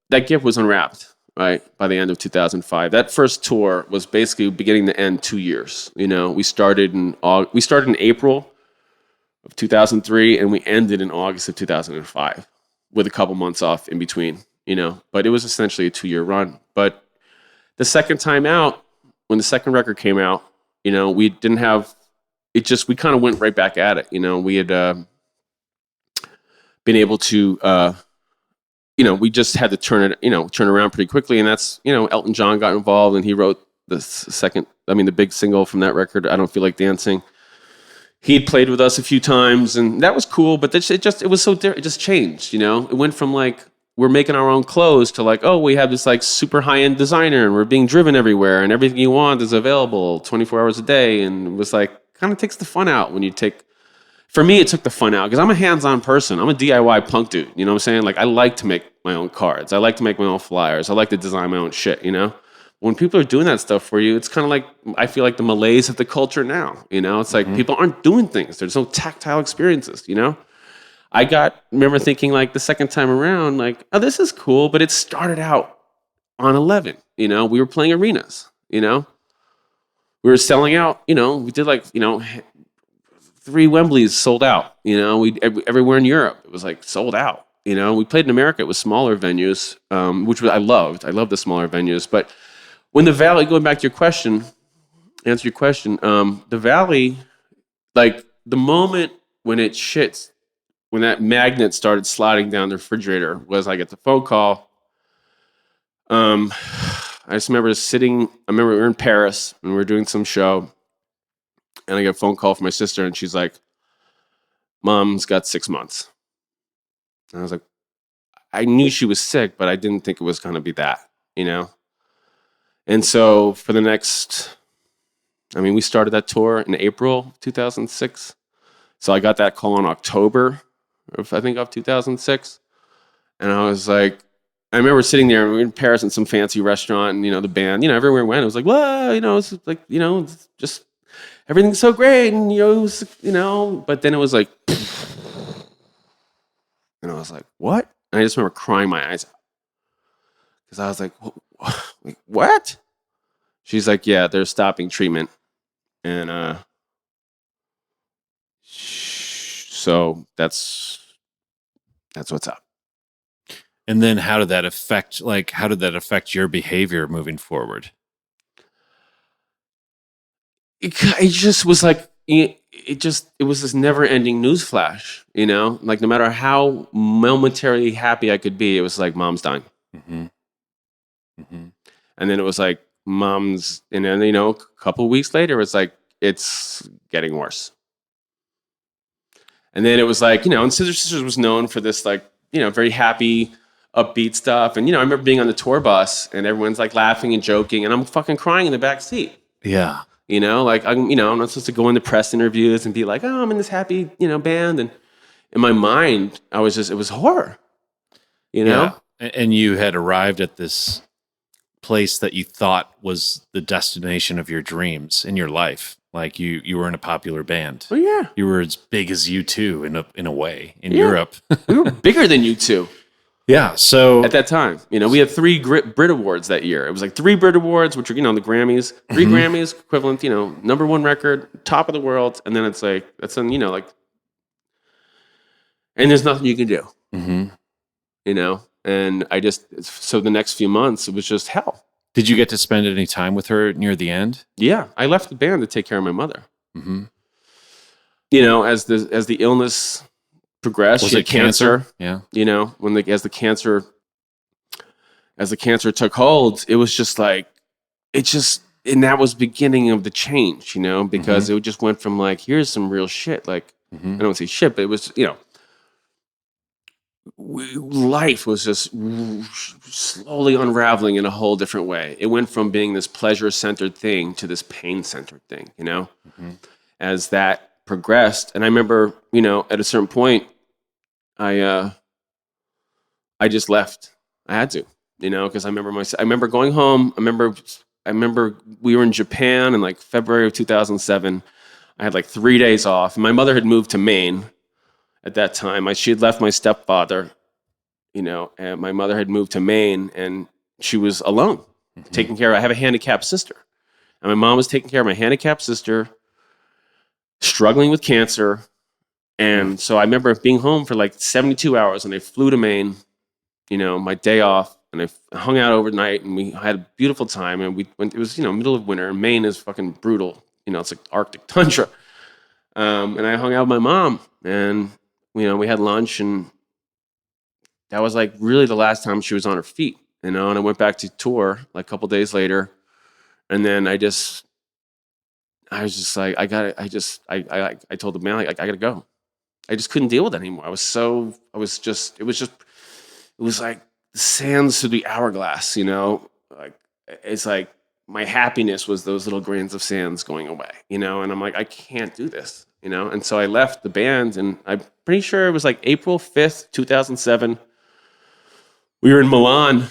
That gift was unwrapped. right? By the end of 2005. That first tour was basically beginning to end 2 years. You know, we started in April of 2003 and we ended in August of 2005 with a couple months off in between, you know, but it was essentially a 2-year run. But the second time out, when the second record came out, you know, we didn't have it, just we kind of went right back at it. You know, we had been able to you know, we just had to turn around pretty quickly. And that's, you know, Elton John got involved and he wrote the big single from that record, I Don't Feel Like Dancing. He'd played with us a few times and that was cool, but it was so different. It just changed, you know? It went from like, we're making our own clothes to like, oh, we have this like super high-end designer and we're being driven everywhere and everything you want is available 24 hours a day. And it was like, kind of takes the fun out when you for me, it took the fun out because I'm a hands-on person. I'm a DIY punk dude. You know what I'm saying? Like, I like to make my own cards. I like to make my own flyers. I like to design my own shit, you know? When people are doing that stuff for you, it's kind of like, I feel like the malaise of the culture now, you know? It's like people aren't doing things. There's no tactile experiences, you know? Remember thinking like the second time around, like, oh, this is cool, but it started out on 11, you know? We were playing arenas, you know? We were selling out, you know? We did like, you know, 3 Wembleys sold out, you know? Everywhere in Europe, it was like sold out, you know? We played in America with smaller venues, which I loved. I loved the smaller venues, but when the Valley, going back to your question, the Valley, like the moment when it shits, when that magnet started sliding down the refrigerator was I get the phone call. I just remember we were in Paris and we were doing some show and I get a phone call from my sister and she's like, Mom's got 6 months. And I was like, I knew she was sick, but I didn't think it was going to be that, you know? And so for the next, we started that tour in April 2006. So I got that call in October of 2006. And I was like, I remember sitting there, we were in Paris in some fancy restaurant and, you know, the band, you know, everywhere we went, it was like, whoa, you know, it's like, you know, it's just, everything's so great. And, you know, it was, you know, but then it was like, and I was like, what? And I just remember crying my eyes out. Because I was like, what? She's like, yeah, they're stopping treatment. And so that's what's up. And then how did that affect your behavior moving forward? It just was like, it was this never-ending newsflash, you know? Like, no matter how momentarily happy I could be, it was like, Mom's dying. Mm-hmm. Mm-hmm. And then it was like, Mom's, and then, you know, a couple weeks later, it's like, it's getting worse. And then it was like, you know, and Scissor Sisters was known for this, like, you know, very happy, upbeat stuff. And, you know, I remember being on the tour bus and everyone's like laughing and joking and I'm fucking crying in the back seat. Yeah. You know, like, I'm not supposed to go into press interviews and be like, oh, I'm in this happy, you know, band. And in my mind, it was horror, you know? Yeah. And you had arrived at this place that you thought was the destination of your dreams in your life. Like you were in a popular band. Oh yeah. You were as big as U2 in a way in Europe. We were bigger than U2. Yeah. So at that time, you know, we had 3 Brit Awards that year. It was like 3 Brit Awards, which are, you know, the Grammys, 3 Grammys equivalent, you know, #1 record, top of the world. And then it's like, that's then, you know, like, and there's nothing you can do, you know? And so the next few months, it was just hell. Did you get to spend any time with her near the end? Yeah. I left the band to take care of my mother. Mm-hmm. You know, as the illness progressed, Was she it had cancer? Yeah. You know, as the cancer took hold, it was just like, and that was beginning of the change, you know, because it just went from like, here's some real shit. Like, I don't want to say shit, but it was, you know, life was just slowly unraveling in a whole different way. It went from being this pleasure-centered thing to this pain-centered thing, you know, as that progressed. And I remember, you know, at a certain point, I just left. I had to, you know, because I remember going home. I remember we were in Japan in like February of 2007. I had like 3 days off. And my mother had moved to Maine at that time. She had left my stepfather, you know, and my mother had moved to Maine. And she was alone, taking care of, I have a handicapped sister. And my mom was taking care of my handicapped sister, struggling with cancer. And so I remember being home for like 72 hours, and I flew to Maine, my day off, and I hung out overnight, and we had a beautiful time. And we went, it was, middle of winter, and Maine is fucking brutal. It's like Arctic tundra. And I hung out with my mom, and, we had lunch, and that was like really the last time she was on her feet, and I went back to tour like a couple days later. And then I was just like, I told the man, like, I gotta go. I just couldn't deal with it anymore. It was like the sands through the hourglass, like, it's like my happiness was those little grains of sands going away, and I'm like, I can't do this, and so I left the band, and I'm pretty sure it was like April 5th, 2007. We were in Milan,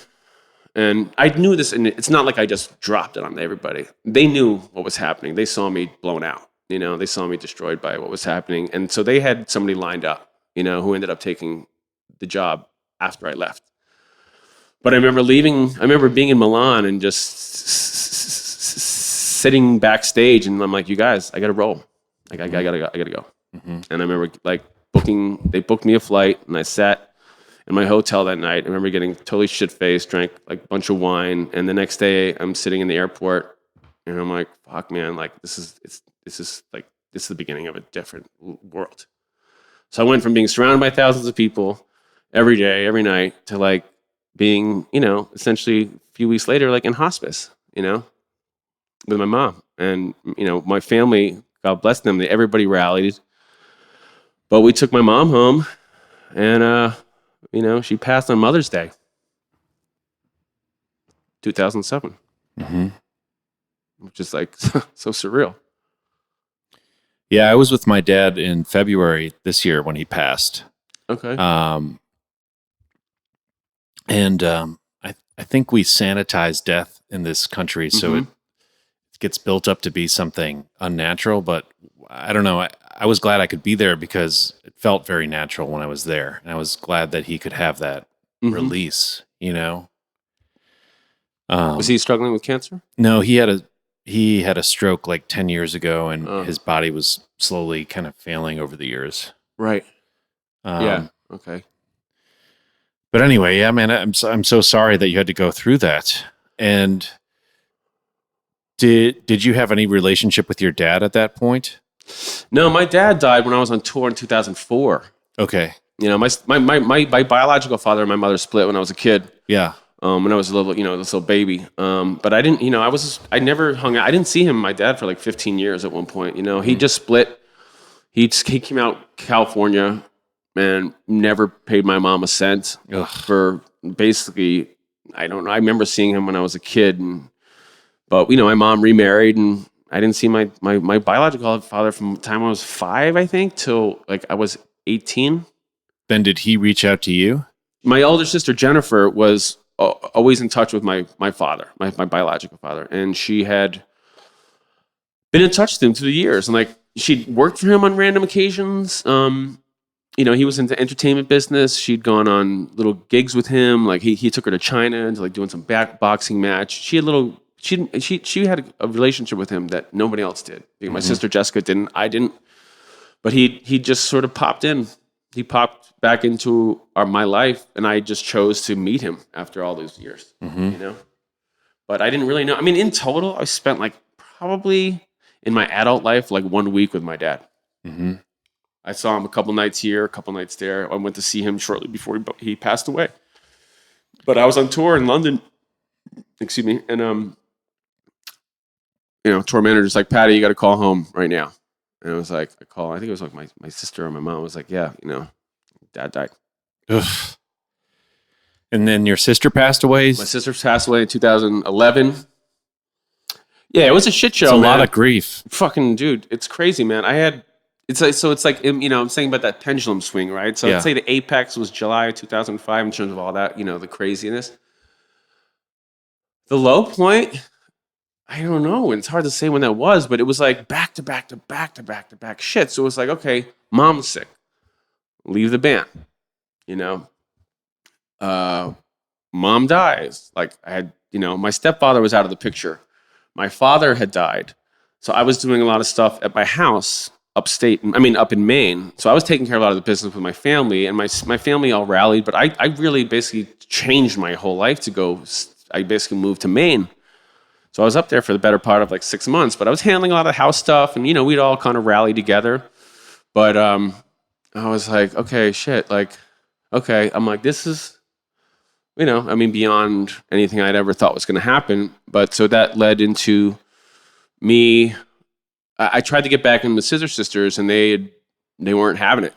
and I knew this, and it's not like I just dropped it on everybody. They knew what was happening. They saw me blown out. They saw me destroyed by what was happening. And so they had somebody lined up, who ended up taking the job after I left. But I remember being in Milan and just sitting backstage, and I'm like, you guys, I got to roll. Like, I gotta go. Mm-hmm. And I remember like they booked me a flight, and I sat in my hotel that night. I remember getting totally shit-faced, drank like a bunch of wine. And the next day I'm sitting in the airport, and I'm like, fuck, man, like this is the beginning of a different world. So I went from being surrounded by thousands of people every day, every night, to like being, essentially a few weeks later, like in hospice, with my mom. And, my family, God bless them, everybody rallied. But we took my mom home, and, she passed on Mother's Day, 2007. Mm-hmm. Which is like so surreal. Yeah, I was with my dad in February this year when he passed. Okay. I think we sanitize death in this country, so it gets built up to be something unnatural. But I don't know. I was glad I could be there because it felt very natural when I was there, and I was glad that he could have that release. Was he struggling with cancer? No, he had a stroke like 10 years ago, and his body was slowly kind of failing over the years. Right. Yeah. Okay. But anyway, yeah, man, I'm so sorry that you had to go through that. And did you have any relationship with your dad at that point? No, my dad died when I was on tour in 2004. Okay. My biological father and my mother split when I was a kid. Yeah. When I was this little baby. But I didn't, I never hung out. I didn't see my dad for like 15 years at one point. He just split. He came out California and never paid my mom a cent for basically, I don't know. I remember seeing him when I was a kid, but my mom remarried, and I didn't see my biological father from the time I was 5, I think, till like I was 18. Then did he reach out to you? My older sister Jennifer was always in touch with my father, my biological father, and she had been in touch with him through the years, and like she'd worked for him on random occasions. He was into entertainment business. She'd gone on little gigs with him. Like he took her to China and to like doing some boxing match. She had a relationship with him that nobody else did. My sister Jessica didn't. I didn't. But he just sort of popped in. He popped back into my life, and I just chose to meet him after all those years. But I didn't really know. I mean, in total, I spent like probably in my adult life like 1 week with my dad. Mm-hmm. I saw him a couple nights here, a couple nights there. I went to see him shortly before he passed away. But I was on tour in London. Excuse me, and tour manager's like, Paddy, you got to call home right now. And I was like, I think it was like my sister or my mom was like, yeah, dad died. Ugh. And then your sister passed away? My sister passed away in 2011. Yeah, it was a shit show, It's a man. lot of grief. Fucking dude, it's crazy, man. It's like I'm saying about that pendulum swing, right? So Yeah. I'd say the apex was July of 2005 in terms of all that, the craziness. The low point, I don't know. It's hard to say when that was, but it was like back to back to back to back to back shit. So it was like, okay, mom's sick. Leave the band. mom dies. Like I had, my stepfather was out of the picture. My father had died. So I was doing a lot of stuff at my house up in Maine. So I was taking care of a lot of the business with my family, and my family all rallied, but I really basically changed my whole life I basically moved to Maine. So I was up there for the better part of like 6 months, but I was handling a lot of house stuff, and we'd all kind of rally together. But I was like, okay, shit, like, okay. I'm like, this is, beyond anything I'd ever thought was going to happen. But so that led into me. I tried to get back into the Scissor Sisters, and they weren't having it.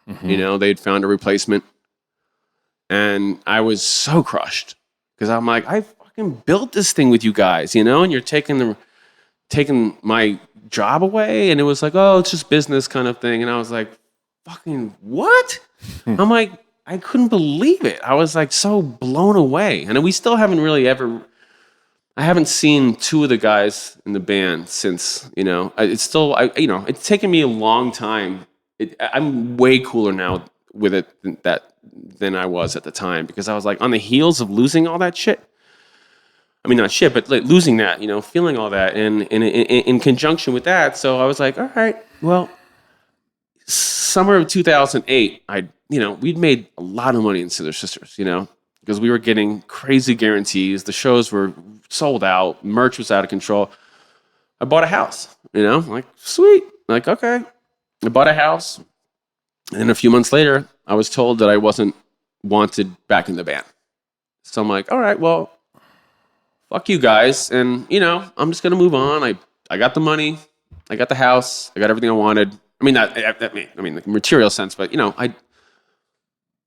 Mm-hmm. They'd found a replacement, and I was so crushed because I'm like, I fucking built this thing with you guys, and you're taking my job away, and it was like, oh, it's just business kind of thing, and I was like, fucking what? I'm like, I couldn't believe it. I was like so blown away, and we still haven't really ever. I haven't seen two of the guys in the band since, it's still, it's taken me a long time. I'm way cooler now with it than I was at the time, because I was like on the heels of losing all that shit. I mean, not shit, but like losing that, feeling all that, and in conjunction with that. So I was like, all right, well, summer of 2008, we'd made a lot of money in Scissor Sisters, because we were getting crazy guarantees. The shows were sold out. Merch was out of control. I bought a house, like, sweet. Like, okay. I bought a house. And then a few months later, I was told that I wasn't wanted back in the band. So I'm like, all right, well, fuck you guys. And, I'm just going to move on. I got the money. I got the house. I got everything I wanted. I mean, the material sense, but, I'm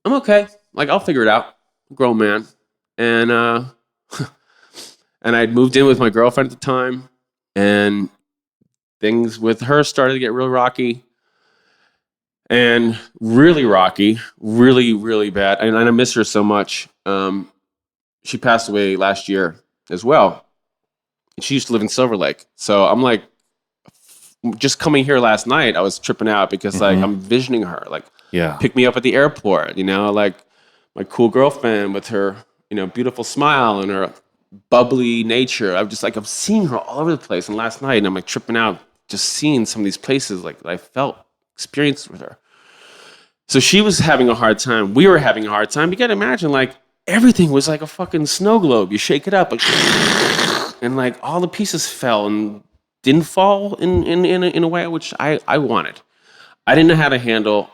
okay. Like, I'll figure it out. Grown man. And and I'd moved in with my girlfriend at the time, and things with her started to get real rocky, and really rocky, really, really bad. And I miss her so much. She passed away last year as well. And she used to live in Silver Lake. So I'm like, just coming here last night, I was tripping out because like I'm visioning her, like, pick me up at the airport, like my cool girlfriend with her, beautiful smile and her bubbly nature. I'm seeing her all over the place. And last night, and I'm like tripping out, just seeing some of these places like that I experienced with her. So she was having a hard time. We were having a hard time. You got to imagine, like, everything was like a fucking snow globe. You shake it up, like, and like all the pieces fell and didn't fall in a way which I wanted. I didn't know how to handle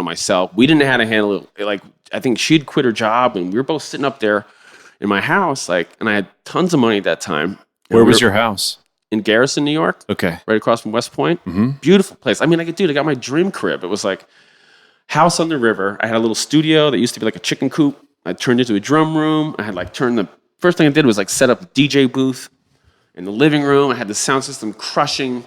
myself. We didn't know how to handle it. Like, I think she'd quit her job, and we were both sitting up there in my house, like, and I had tons of money at that time. Where was your house? In Garrison, New York. Okay. Right across from West Point. Mm-hmm. Beautiful place. I mean, I got my dream crib. It was like house on the river. I had a little studio that used to be like a chicken coop. I turned into a drum room. I had first thing I did was like set up a DJ booth in the living room. I had the sound system crushing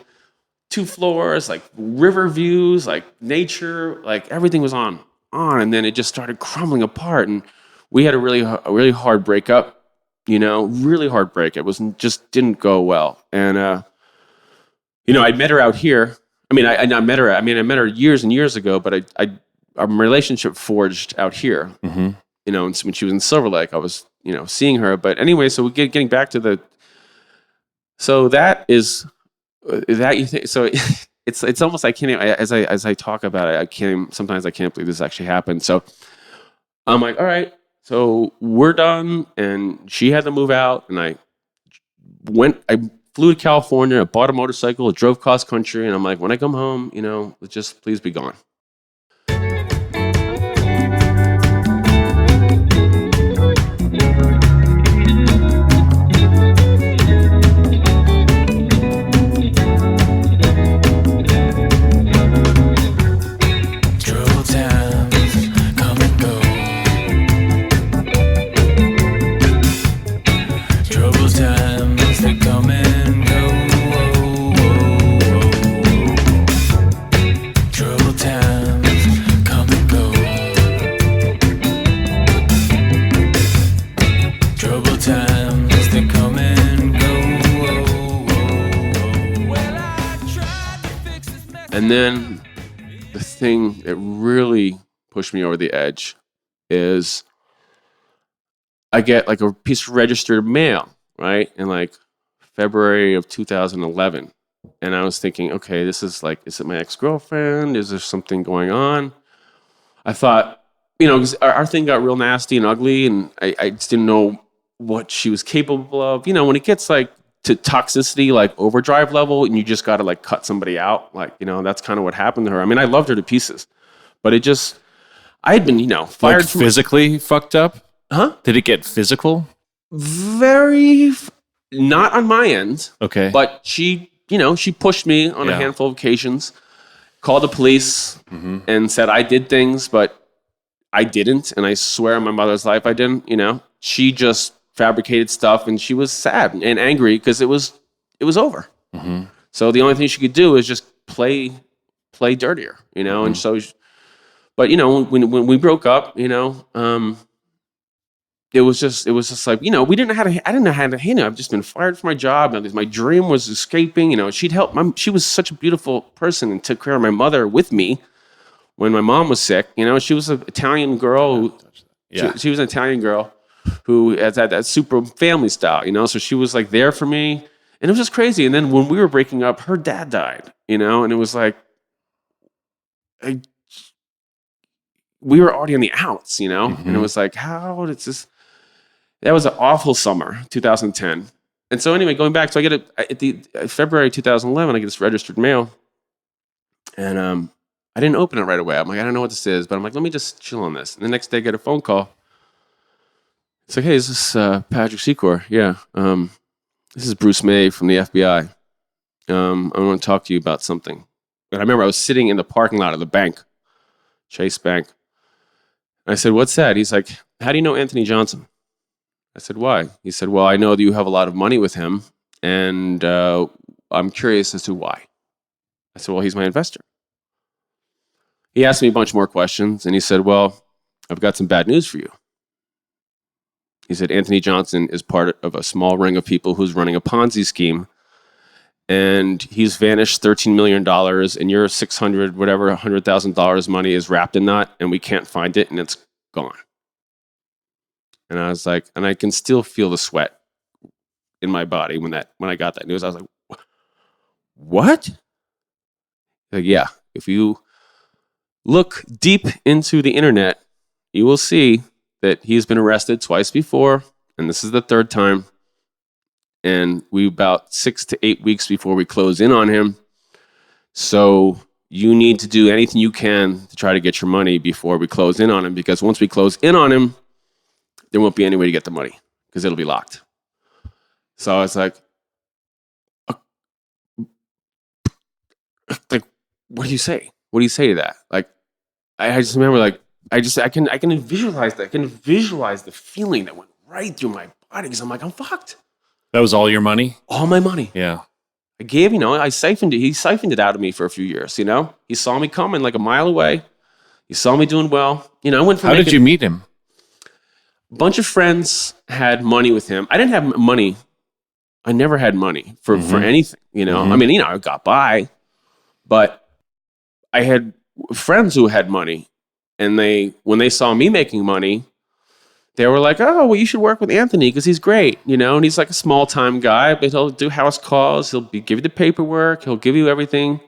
2 floors, like river views, like nature, like everything was on. And then it just started crumbling apart. And we had a really hard breakup, really hard break. It didn't go well. And, I met her out here. I mean, I met her years and years ago, but our relationship forged out here. Mm-hmm. And when she was in Silver Lake, I was, seeing her. But anyway, so we getting back to so that is that you think, so it's almost, I can't, as I talk about it, sometimes I can't believe this actually happened. So I'm like, all right, so we're done. And she had to move out, and I flew to California, I bought a motorcycle, I drove cross country, and I'm like, when I come home, just please be gone. And then the thing that really pushed me over the edge is I get like a piece of registered mail, right? In like February of 2011. And I was thinking, okay, this is like, is it my ex-girlfriend? Is there something going on? I thought, 'cause our thing got real nasty and ugly, and I just didn't know what she was capable of. When it gets like to toxicity, like overdrive level, and you just got to like cut somebody out, like, that's kind of what happened to her. I mean, I loved her to pieces, but I had been, fired Like physically fucked up? Huh? Did it get physical? Not on my end. Okay. But she pushed me on a handful of occasions, called the police and said I did things, but I didn't. And I swear on my mother's life, I didn't, She just fabricated stuff, and she was sad and angry because it was over. Mm-hmm. So the only thing she could do is just play dirtier, and so, but when we broke up, it was just like, I didn't know how to handle it. I've just been fired from my job. And my dream was escaping. She'd help. She was such a beautiful person and took care of my mother with me when my mom was sick. She was an Italian girl. She was an Italian girl who had that super family style, So she was like there for me. And it was just crazy. And then when we were breaking up, her dad died, and it was like, we were already on the outs, And it was like, how did this... That was an awful summer, 2010. And so anyway, going back, so I get at the February 2011, I get this registered mail, and I didn't open it right away. I'm like, I don't know what this is, but I'm like, let me just chill on this. And the next day, I get a phone call. It's like, hey, is this Patrick Secor? Yeah. This is Bruce May from the FBI. I want to talk to you about something. And I remember I was sitting in the parking lot of the bank, Chase Bank. And I said, what's that? He's like, how do you know Anthony Johnson? I said, why? He said, well, I know that you have a lot of money with him, and I'm curious as to why. I said, well, he's my investor. He asked me a bunch more questions, and he said, well, I've got some bad news for you. He said, Anthony Johnson is part of a small ring of people who's running a Ponzi scheme, and he's vanished $13 million, and your $100,000 money is wrapped in that, and we can't find it, and it's gone. And I was like, and I can still feel the sweat in my body when I got that news. I was like, what? Like, yeah, if you look deep into the internet, you will see that he's been arrested twice before, and this is the third time. And we about 6 to 8 weeks before we close in on him. So you need to do anything you can to try to get your money before we close in on him, because once we close in on him, there won't be any way to get the money because it'll be locked. So I was like, what do you say? What do you say to that? Like, I just remember, like, I can visualize that. I can visualize the feeling that went right through my body, because I'm like, I'm fucked. That was all your money? All my money. Yeah. I gave, he siphoned it out of me for a few years, He saw me coming like a mile away. He saw me doing well. I went from How did you meet him? A bunch of friends had money with him. I didn't have money. I never had money for anything, I mean, I got by, but I had friends who had money, and when they saw me making money, they were like, oh, well, you should work with Anthony because he's great, and he's like a small time guy, but he'll do house calls. He'll give you the paperwork. He'll give you everything.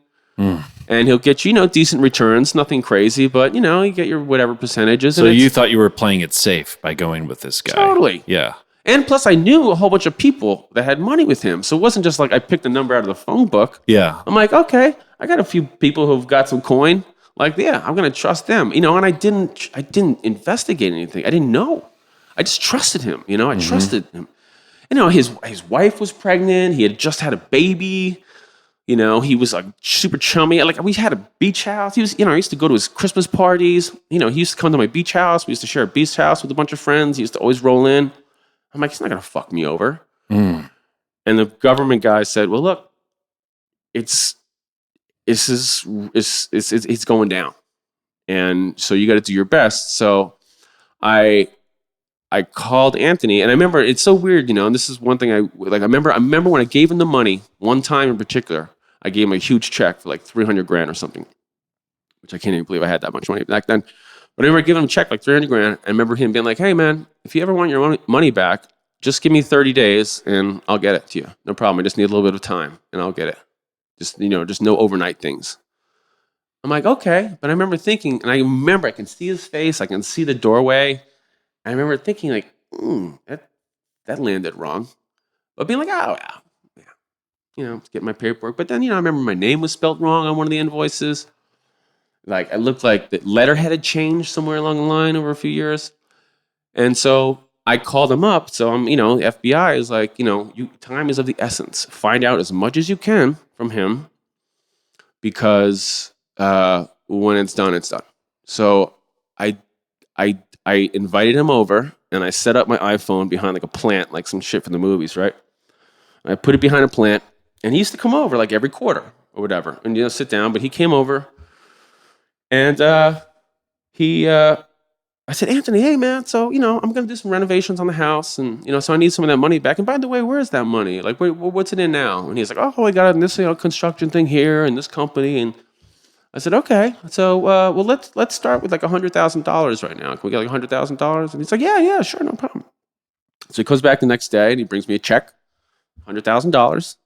And he'll get you, decent returns, nothing crazy, but, you get your whatever percentages. So you thought you were playing it safe by going with this guy. Totally. Yeah. And plus, I knew a whole bunch of people that had money with him. So it wasn't just like I picked a number out of the phone book. Yeah. I'm like, okay, I got a few people who've got some coin. Like, yeah, I'm going to trust them. And I didn't investigate anything. I didn't know. I just trusted him. I trusted him. His wife was pregnant. He had just had a baby. He was like super chummy. Like, we had a beach house. He was, I used to go to his Christmas parties. He used to come to my beach house. We used to share a beach house with a bunch of friends. He used to always roll in. I'm like, he's not going to fuck me over. And the government guy said, well, look, it's going down. And so you got to do your best. So I called Anthony, and I remember, it's so weird, and this is one thing I remember when I gave him the money, one time in particular, I gave him a huge check for like $300,000 or something, which I can't even believe I had that much money back then. But I remember giving him a check, like 300 grand. I remember him being like, hey, man, if you ever want your money back, just give me 30 days and I'll get it to you. No problem. I just need a little bit of time and I'll get it. Just no overnight things. I'm like, okay. But I remember thinking, and I remember I can see his face. I can see the doorway. I remember thinking like, that landed wrong. But being like, oh, yeah. Get my paperwork. But then, I remember my name was spelled wrong on one of the invoices. Like, it looked like the letterhead had changed somewhere along the line over a few years. And so I called him up. So I'm, FBI is like, time is of the essence. Find out as much as you can from him because when it's done, it's done. So I invited him over and I set up my iPhone behind like a plant, like some shit from the movies, right? I put it behind a plant and he used to come over like every quarter or whatever and, sit down. But he came over and I said, Anthony, hey, man, so, I'm going to do some renovations on the house. And, so I need some of that money back. And by the way, where's that money? Like, what's it in now? And he's like, oh, I got it in this construction thing here and this company. And I said, okay. So, well, let's start with like $100,000 right now. Can we get like $100,000? And he's like, yeah, sure, no problem. So he comes back the next day and he brings me a check, $100,000.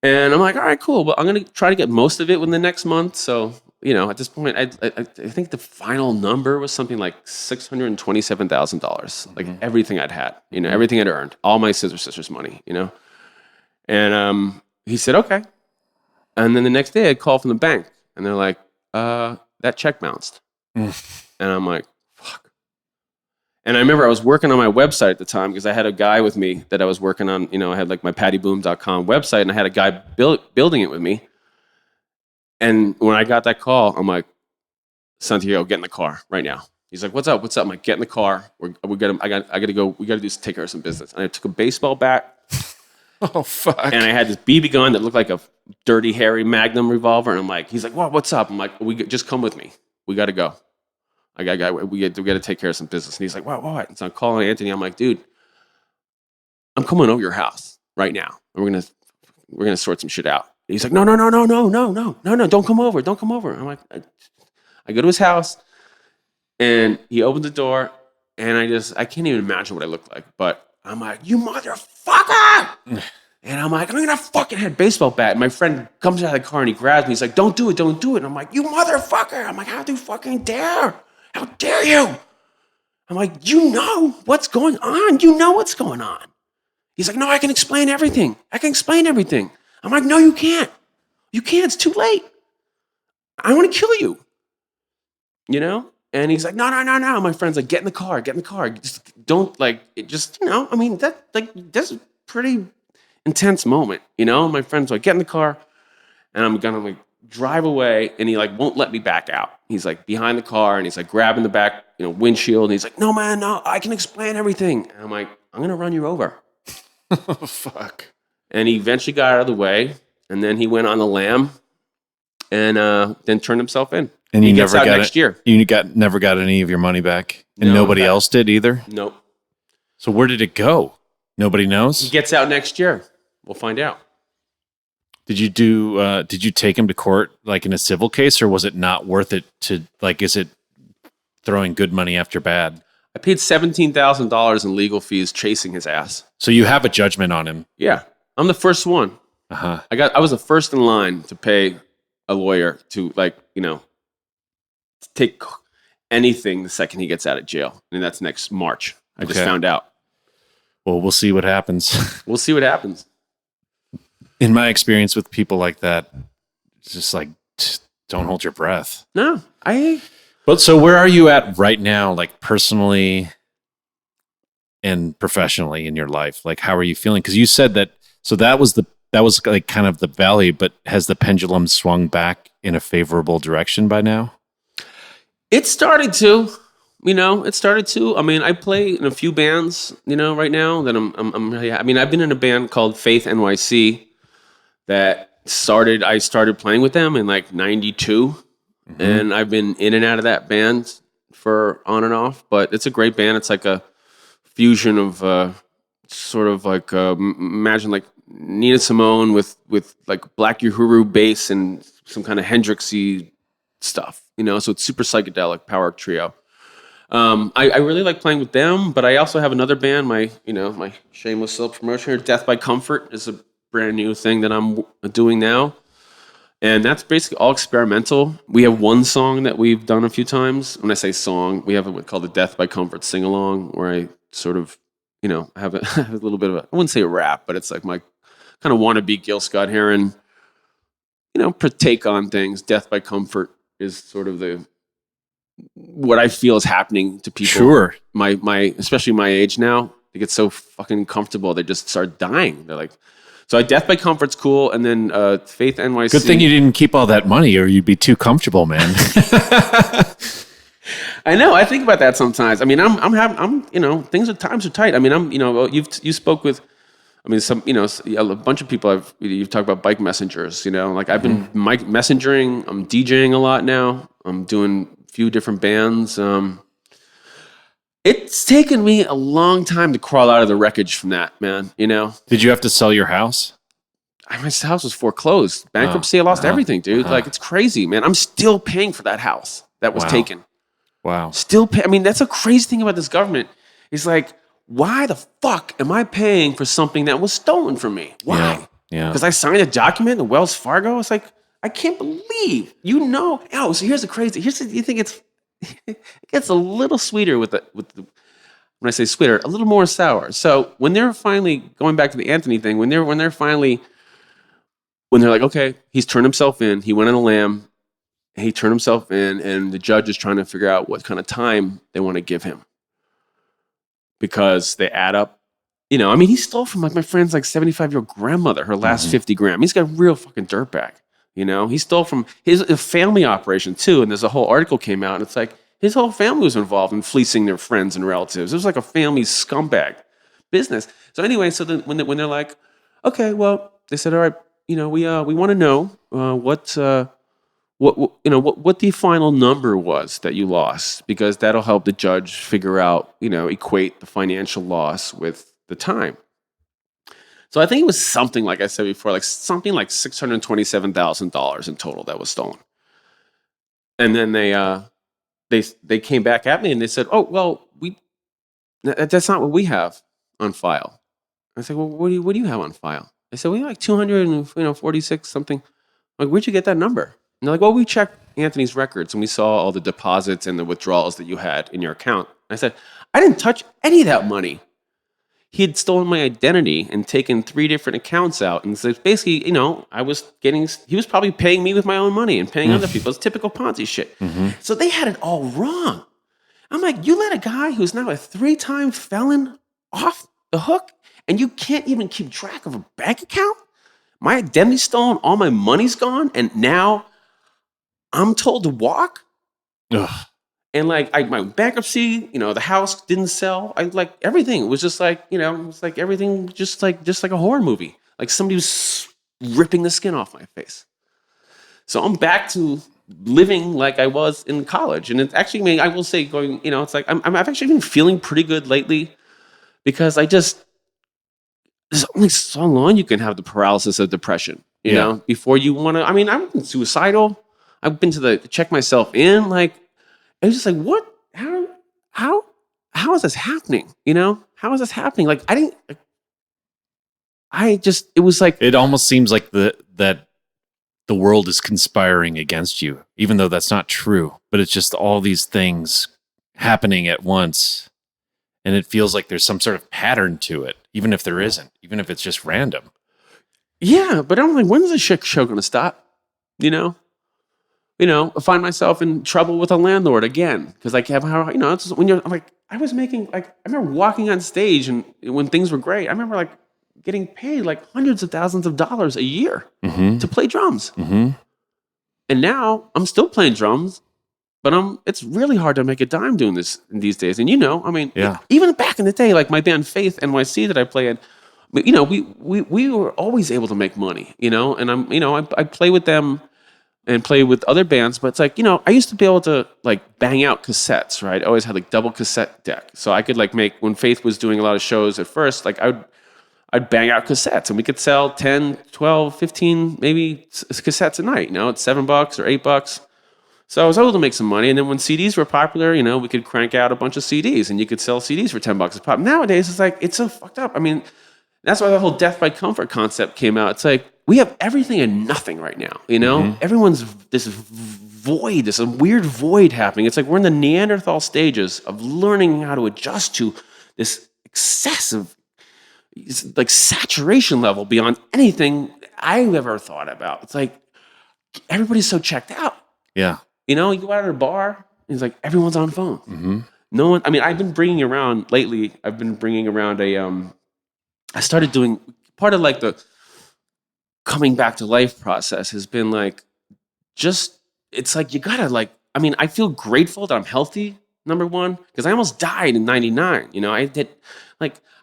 And I'm like, all right, cool. Well, I'm going to try to get most of it within the next month. So, at this point, I think the final number was something like $627,000. Like everything I'd had, everything I'd earned, all my Scissor Sisters money, And he said, okay. And then the next day I called from the bank and they're like, that check bounced. And I'm like, fuck. And I remember I was working on my website at the time because I had a guy with me that I was working on, I had like my paddyboom.com website and I had a guy building it with me. And when I got that call, I'm like, Santiago, get in the car right now. He's like, what's up? I'm like, get in the car. I got to go. We got to take care of some business. And I took a baseball bat. Oh, fuck. And I had this BB gun that looked like a dirty, hairy Magnum revolver. And I'm like, he's like, what's up? I'm like, just come with me. We got to go. We got to take care of some business. And he's like, what? And so I'm calling Anthony. I'm like, dude, I'm coming over your house right now. And we're going to sort some shit out. He's like, no, don't come over. I'm like, I go to his house and he opens the door and I can't even imagine what I look like, but I'm like, you motherfucker. And I'm like, I'm going to fucking hit a baseball bat. And my friend comes out of the car and he grabs me. He's like, don't do it. And I'm like, you motherfucker. I'm like, how do you fucking dare? How dare you? I'm like, you know what's going on. You know what's going on. He's like, no, I can explain everything. I'm like, no, you can't. You can't. It's too late. I want to kill you. And he's like, no. My friend's like, get in the car. Just don't that's a pretty intense moment, My friend's like, get in the car. And I'm going to like drive away. And he like won't let me back out. He's like behind the car and he's like grabbing the back, windshield. And he's like, no, man, no, I can explain everything. And I'm like, I'm going to run you over. Oh, fuck. And he eventually got out of the way. And then he went on the lam and then turned himself in. And he you gets never out got next year. You never got any of your money back, and nobody else did either. Nope. So where did it go? Nobody knows. He gets out next year. We'll find out. Did you Did you take him to court like in a civil case, or was it not worth it to like? Is it throwing good money after bad? I paid $17,000 in legal fees chasing his ass. So you have a judgment on him. Yeah, I'm the first one. Uh-huh. I was the first in line to pay a lawyer to take anything the second he gets out of jail. And that's next March. I just found out. Well, we'll see what happens. We'll see what happens. In my experience with people like that, it's just like, don't hold your breath. No, But so where are you at right now, like personally and professionally in your life? Like, how are you feeling? Because you said that, so that was like kind of the valley, but has the pendulum swung back in a favorable direction by now? It started to. I mean, I play in a few bands, right now that I'm really, I mean, I've been in a band called Faith NYC that I started playing with them in like 92. Mm-hmm. And I've been in and out of that band for on and off, but it's a great band. It's like a fusion of, sort of like, imagine like Nina Simone with like Black Uhuru bass and some kind of Hendrixy stuff, so it's super psychedelic power trio. I really like playing with them, but I also have another band, my shameless self-promotion here, Death by Comfort is a brand new thing that I'm doing now. And that's basically all experimental. We have one song that we've done a few times. When I say song, we have what's called the Death by Comfort sing-along, where I sort of, have a little bit of I wouldn't say a rap, but it's like my kind of wannabe Gil Scott-Heron, take on things. Death by Comfort is sort of what I feel is happening to people. Sure. Especially my age now. They get so fucking comfortable, they just start dying. They're like, so Death by Comfort's cool, and then Faith NYC. Good thing you didn't keep all that money, or you'd be too comfortable, man. I know. I think about that sometimes. I mean, times are tight. I mean, you spoke with, a bunch of people. You've talked about bike messengers. Like I've been messengering. I'm DJing a lot now. I'm doing a few different bands. It's taken me a long time to crawl out of the wreckage from that, man. Did you have to sell your house? My house was foreclosed. Bankruptcy. I lost everything, dude. Like, it's crazy, man. I'm still paying for that house that was taken. Wow. Still pay. I mean, that's a crazy thing about this government. It's like, why the fuck am I paying for something that was stolen from me? Why? Yeah. Because I signed a document in Wells Fargo. It's like, I can't believe, so here's the crazy, you think it gets a little sweeter with the when I say sweeter, a little more sour. So when they're finally going back to the Anthony thing, when they're like, okay, he's turned himself in, he went on a lam, he turned himself in, and the judge is trying to figure out what kind of time they want to give him because they add up. He stole from like my friend's like 75-year-old grandmother, her last 50 grand. He's got a real fucking dirtbag. He stole from his family operation too, and there's a whole article came out, and it's like his whole family was involved in fleecing their friends and relatives. It was like a family scumbag business. So anyway, so then when they're like, okay, well, they said, all right, we want to know what the final number was that you lost, because that'll help the judge figure out, equate the financial loss with the time. So I think it was something, like I said before, like something like $627,000 in total that was stolen. And then they came back at me and they said, "Oh, well, that's not what we have on file." I said, "Well, what do you have on file?" They said, "We have like 246 something." I'm like, "Where'd you get that number?" And they're like, "Well, we checked Anthony's records and we saw all the deposits and the withdrawals that you had in your account." And I said, "I didn't touch any of that money." He had stolen my identity and taken 3 different accounts out. And so basically, he was probably paying me with my own money and paying other people. It's typical Ponzi shit. So they had it all wrong. I'm like, you let a guy who's now a 3-time felon off the hook and you can't even keep track of a bank account? My identity's stolen, all my money's gone, and now I'm told to walk? Ugh. And like my bankruptcy, the house didn't sell. I like everything. It was just like, it was like everything just like a horror movie. Like somebody was ripping the skin off my face. So I'm back to living like I was in college. And it's actually, I will say it's like I've actually been feeling pretty good lately because there's only so long you can have the paralysis of depression, you know, before you want to. I've been suicidal. I've been to check myself in, like. I was just like, what? How is this happening? How is this happening? Like, it was like. It almost seems like that the world is conspiring against you, even though that's not true. But it's just all these things happening at once. And it feels like there's some sort of pattern to it, even if there isn't, even if it's just random. Yeah, but I'm like, when's this shit show going to stop? I find myself in trouble with a landlord again because it's when you're like, I was making I remember walking on stage and when things were great, I remember like getting paid like hundreds of thousands of dollars a year to play drums. And now I'm still playing drums, but it's really hard to make a dime doing this these days. And even back in the day, like my band Faith NYC that I play in, we were always able to make money, and I play with them and play with other bands, but it's like, I used to be able to like bang out cassettes, right? I always had like double cassette deck. So I could like when Faith was doing a lot of shows at first, like I'd bang out cassettes and we could sell 10, 12, 15, maybe cassettes a night, it's $7 or $8. So I was able to make some money. And then when CDs were popular, we could crank out a bunch of CDs and you could sell CDs for $10 a pop. Nowadays, it's like, it's so fucked up. I mean, that's why the whole death by comfort concept came out. It's like, we have everything and nothing right now, Everyone's this void, this weird void happening. It's like we're in the Neanderthal stages of learning how to adjust to this excessive, like saturation level beyond anything I've ever thought about. It's like everybody's so checked out. Yeah. You go out at a bar, and it's like everyone's on phone. No one, I've been bringing around lately, I started doing part of like the coming back to life process has been like, it's like you gotta like, I feel grateful that I'm healthy, number one, because I almost died in 99.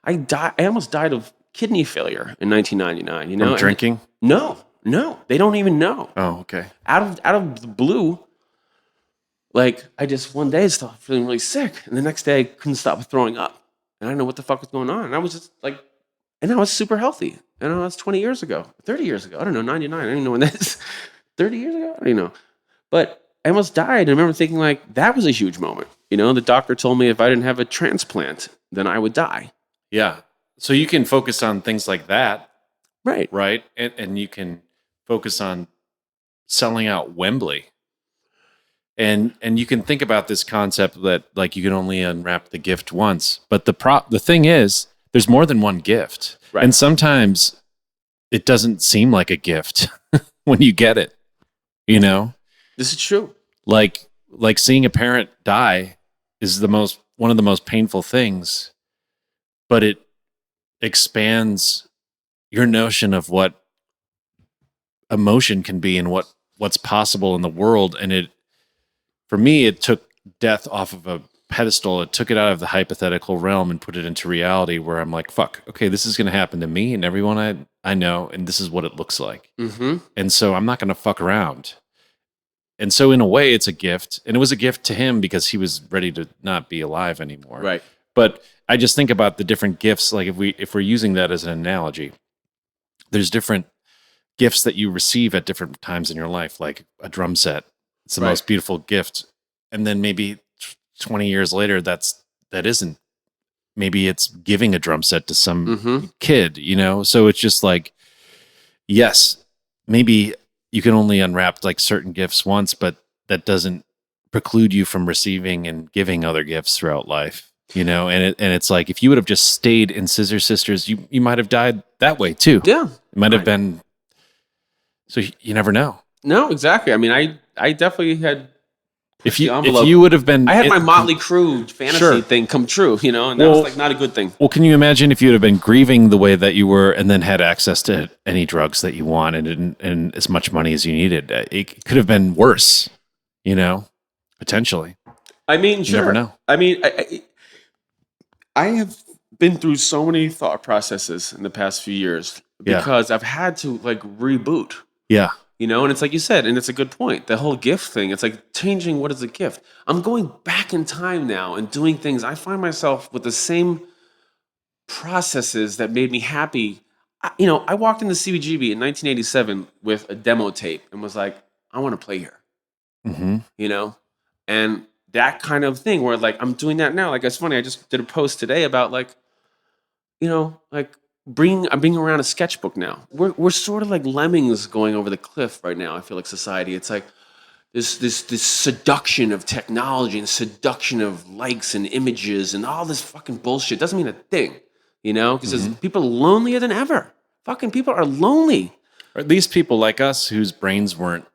I almost died of kidney failure in 1999. From drinking? No, they don't even know. Oh, okay. Out of the blue, like I just one day started feeling really sick, and the next day I couldn't stop throwing up, and I didn't know what the fuck was going on, and I was just like, and I was super healthy, and that's 20 years ago, 30 years ago, I don't know, 99, I don't even know when that is, 30 years ago, I don't even know, but I almost died, and I remember thinking like, that was a huge moment, the doctor told me if I didn't have a transplant, then I would die. Yeah, so you can focus on things like that, right, and you can focus on selling out Wembley. And you can think about this concept that like you can only unwrap the gift once, but the thing is, there's more than one gift, right. And sometimes it doesn't seem like a gift when you get it. This is true. Like seeing a parent die is one of the most painful things, but it expands your notion of what emotion can be and what's possible in the world, and for me, it took death off of a pedestal. It took it out of the hypothetical realm and put it into reality where I'm like, fuck, okay, this is going to happen to me and everyone I know, and this is what it looks like. And so I'm not going to fuck around. And so in a way, it's a gift. And it was a gift to him because he was ready to not be alive anymore. Right. But I just think about the different gifts. Like if we're using that as an analogy, there's different gifts that you receive at different times in your life, like a drum set. It's the most beautiful gift. And then maybe 20 years later, that isn't. Maybe it's giving a drum set to some kid, So it's just like, yes, maybe you can only unwrap like certain gifts once, but that doesn't preclude you from receiving and giving other gifts throughout life, And it's like, if you would have just stayed in Scissor Sisters, you might have died that way too. Yeah. It might have been. So you never know. No, exactly. I definitely had. If you would have been, I had my Motley Crue fantasy thing come true, and that was like not a good thing. Well, can you imagine if you would have been grieving the way that you were, and then had access to any drugs that you wanted and as much money as you needed? It could have been worse, potentially. Sure. You never know. I have been through so many thought processes in the past few years because I've had to like reboot. Yeah. And it's like you said, and it's a good point. The whole gift thing, it's like changing what is a gift. I'm going back in time now and doing things. I find myself with the same processes that made me happy. I walked into CBGB in 1987 with a demo tape and was like, I want to play here. And that kind of thing where like I'm doing that now. Like it's funny, I just did a post today about like, I'm bringing around a sketchbook now. We're sort of like lemmings going over the cliff right now. I feel like society. It's like this seduction of technology and seduction of likes and images and all this fucking bullshit. Doesn't mean a thing, because people are lonelier than ever. Fucking people are lonely. Or at least people like us whose brains weren't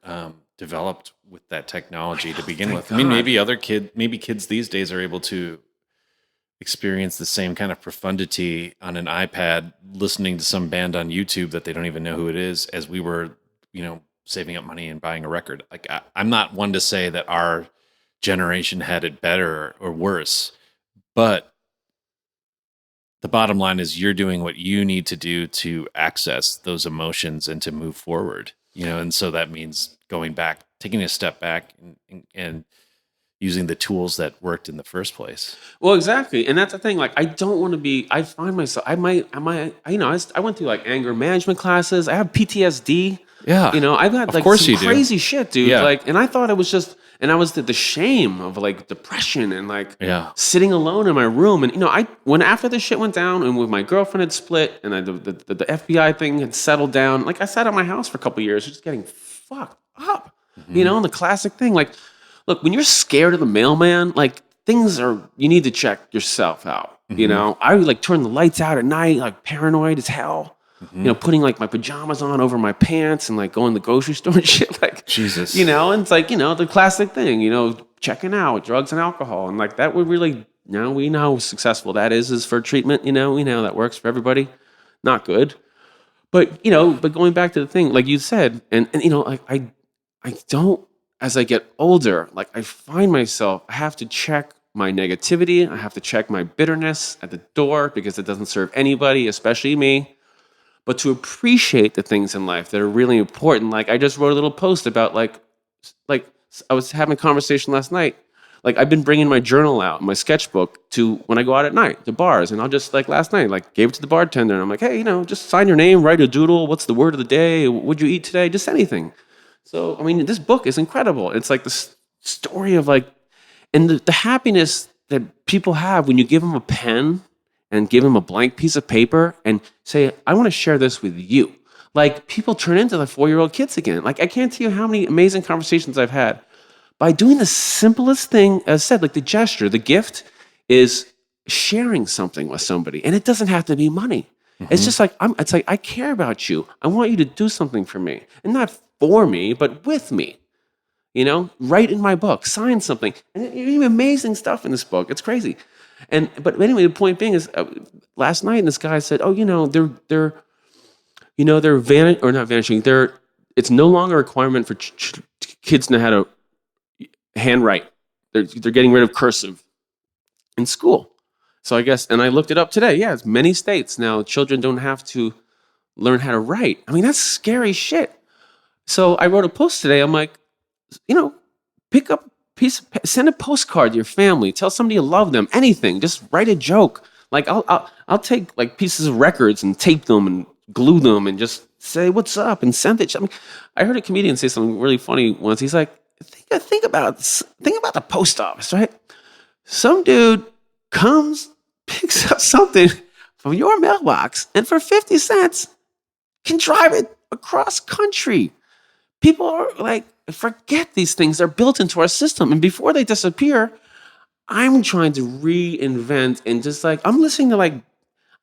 developed with that technology to begin with. God. Maybe kids these days are able to experience the same kind of profundity on an iPad, listening to some band on YouTube that they don't even know who it is, as we were, saving up money and buying a record. Like I'm not one to say that our generation had it better or worse, but the bottom line is you're doing what you need to do to access those emotions and to move forward, and so that means going back, taking a step back and using the tools that worked in the first place. Well, exactly. And that's the thing. Like, I don't want to be, I find myself, I went through like anger management classes. I have PTSD. Yeah. I've had like some crazy shit, dude. Yeah. Like, and I thought it was just, And I was the shame of like depression and like Yeah. sitting alone in my room. And, when after this shit went down and when my girlfriend had split and the FBI thing had settled down, like I sat at my house for a couple of years just getting fucked up, and the classic thing. Like, look, when you're scared of the mailman, like you need to check yourself out. I would like turn the lights out at night, like paranoid as hell. Putting like my pajamas on over my pants and like going to the grocery store and shit. Like, Jesus. and it's like, the classic thing, checking out drugs and alcohol. And like that would really, now we know how successful that is for treatment. We know that works for everybody. Not good. But, but going back to the thing, like you said, and I don't, as I get older, like I find myself, I have to check my negativity. I have to check my bitterness at the door because it doesn't serve anybody, especially me. But to appreciate the things in life that are really important. Like I just wrote a little post about like I was having a conversation last night. Like I've been bringing my journal out, my sketchbook to when I go out at night to bars. And I'll just like last night, like gave it to the bartender. And I'm like, hey, just sign your name, write a doodle. What's the word of the day? What'd you eat today? Just anything. So, I mean, this book is incredible. It's like this story of like, and the happiness that people have when you give them a pen and give them a blank piece of paper and say, I want to share this with you. Like people turn into the 4-year-old kids again. Like I can't tell you how many amazing conversations I've had by doing the simplest thing, as said, like the gesture, the gift is sharing something with somebody. And it doesn't have to be money. It's just like, it's like, I care about you. I want you to do something for me. And not for me, but with me. Write in my book, sign something. And even amazing stuff in this book. It's crazy. But anyway, the point being is, last night this guy said, "Oh, they're not vanishing. It's no longer a requirement for kids to know how to handwrite. They're getting rid of cursive in school." So I guess, and I looked it up today. Yeah, it's many states now. Children don't have to learn how to write. I mean, that's scary shit. So I wrote a post today. I'm like, pick up. Send a postcard to your family. Tell somebody you love them. Anything. Just write a joke. Like I'll take like pieces of records and tape them and glue them and just say what's up and send it. I mean, I heard a comedian say something really funny once. He's like, think about the post office, right? Some dude comes, picks up something from your mailbox, and for 50 cents can drive it across country. People are like, forget these things. They're built into our system. And before they disappear, I'm trying to reinvent and just like, I'm listening to I'm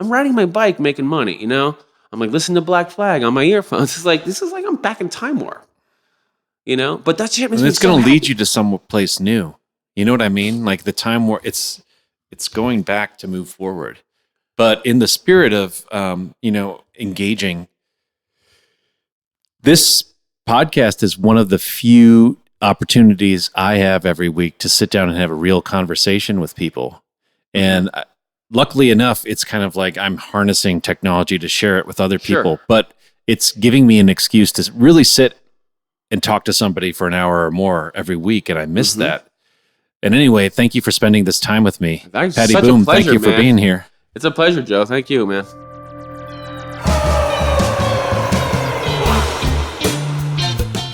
riding my bike making money, I'm like listening to Black Flag on my earphones. It's like, this is like I'm back in time warp, But that shit makes me it's so going to happy. lead you to some place new. You know what I mean? Like the time where it's going back to move forward. But in the spirit of, engaging, this podcast is one of the few opportunities I have every week to sit down and have a real conversation with people. And luckily enough, it's kind of like I'm harnessing technology to share it with other people, but it's giving me an excuse to really sit and talk to somebody for an hour or more every week. And I miss that. And anyway, thank you for spending this time with me. Thanks. Paddy Such a Boom, pleasure, thank you for man. being here. It's a pleasure, Joe. Thank you, man.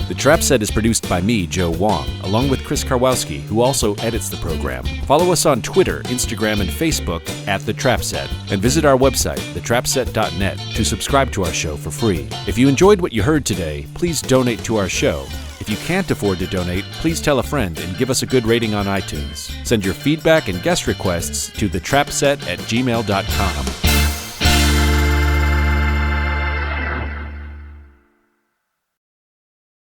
The Trap Set is produced by me, Joe Wong, along with Chris Karwowski, who also edits the program. Follow us on Twitter, Instagram, and Facebook at The Trap Set, and visit our website, thetrapset.net, to subscribe to our show for free. If you enjoyed what you heard today, please donate to our show. If you can't afford to donate, please tell a friend and give us a good rating on iTunes. Send your feedback and guest requests to thetrapset@gmail.com.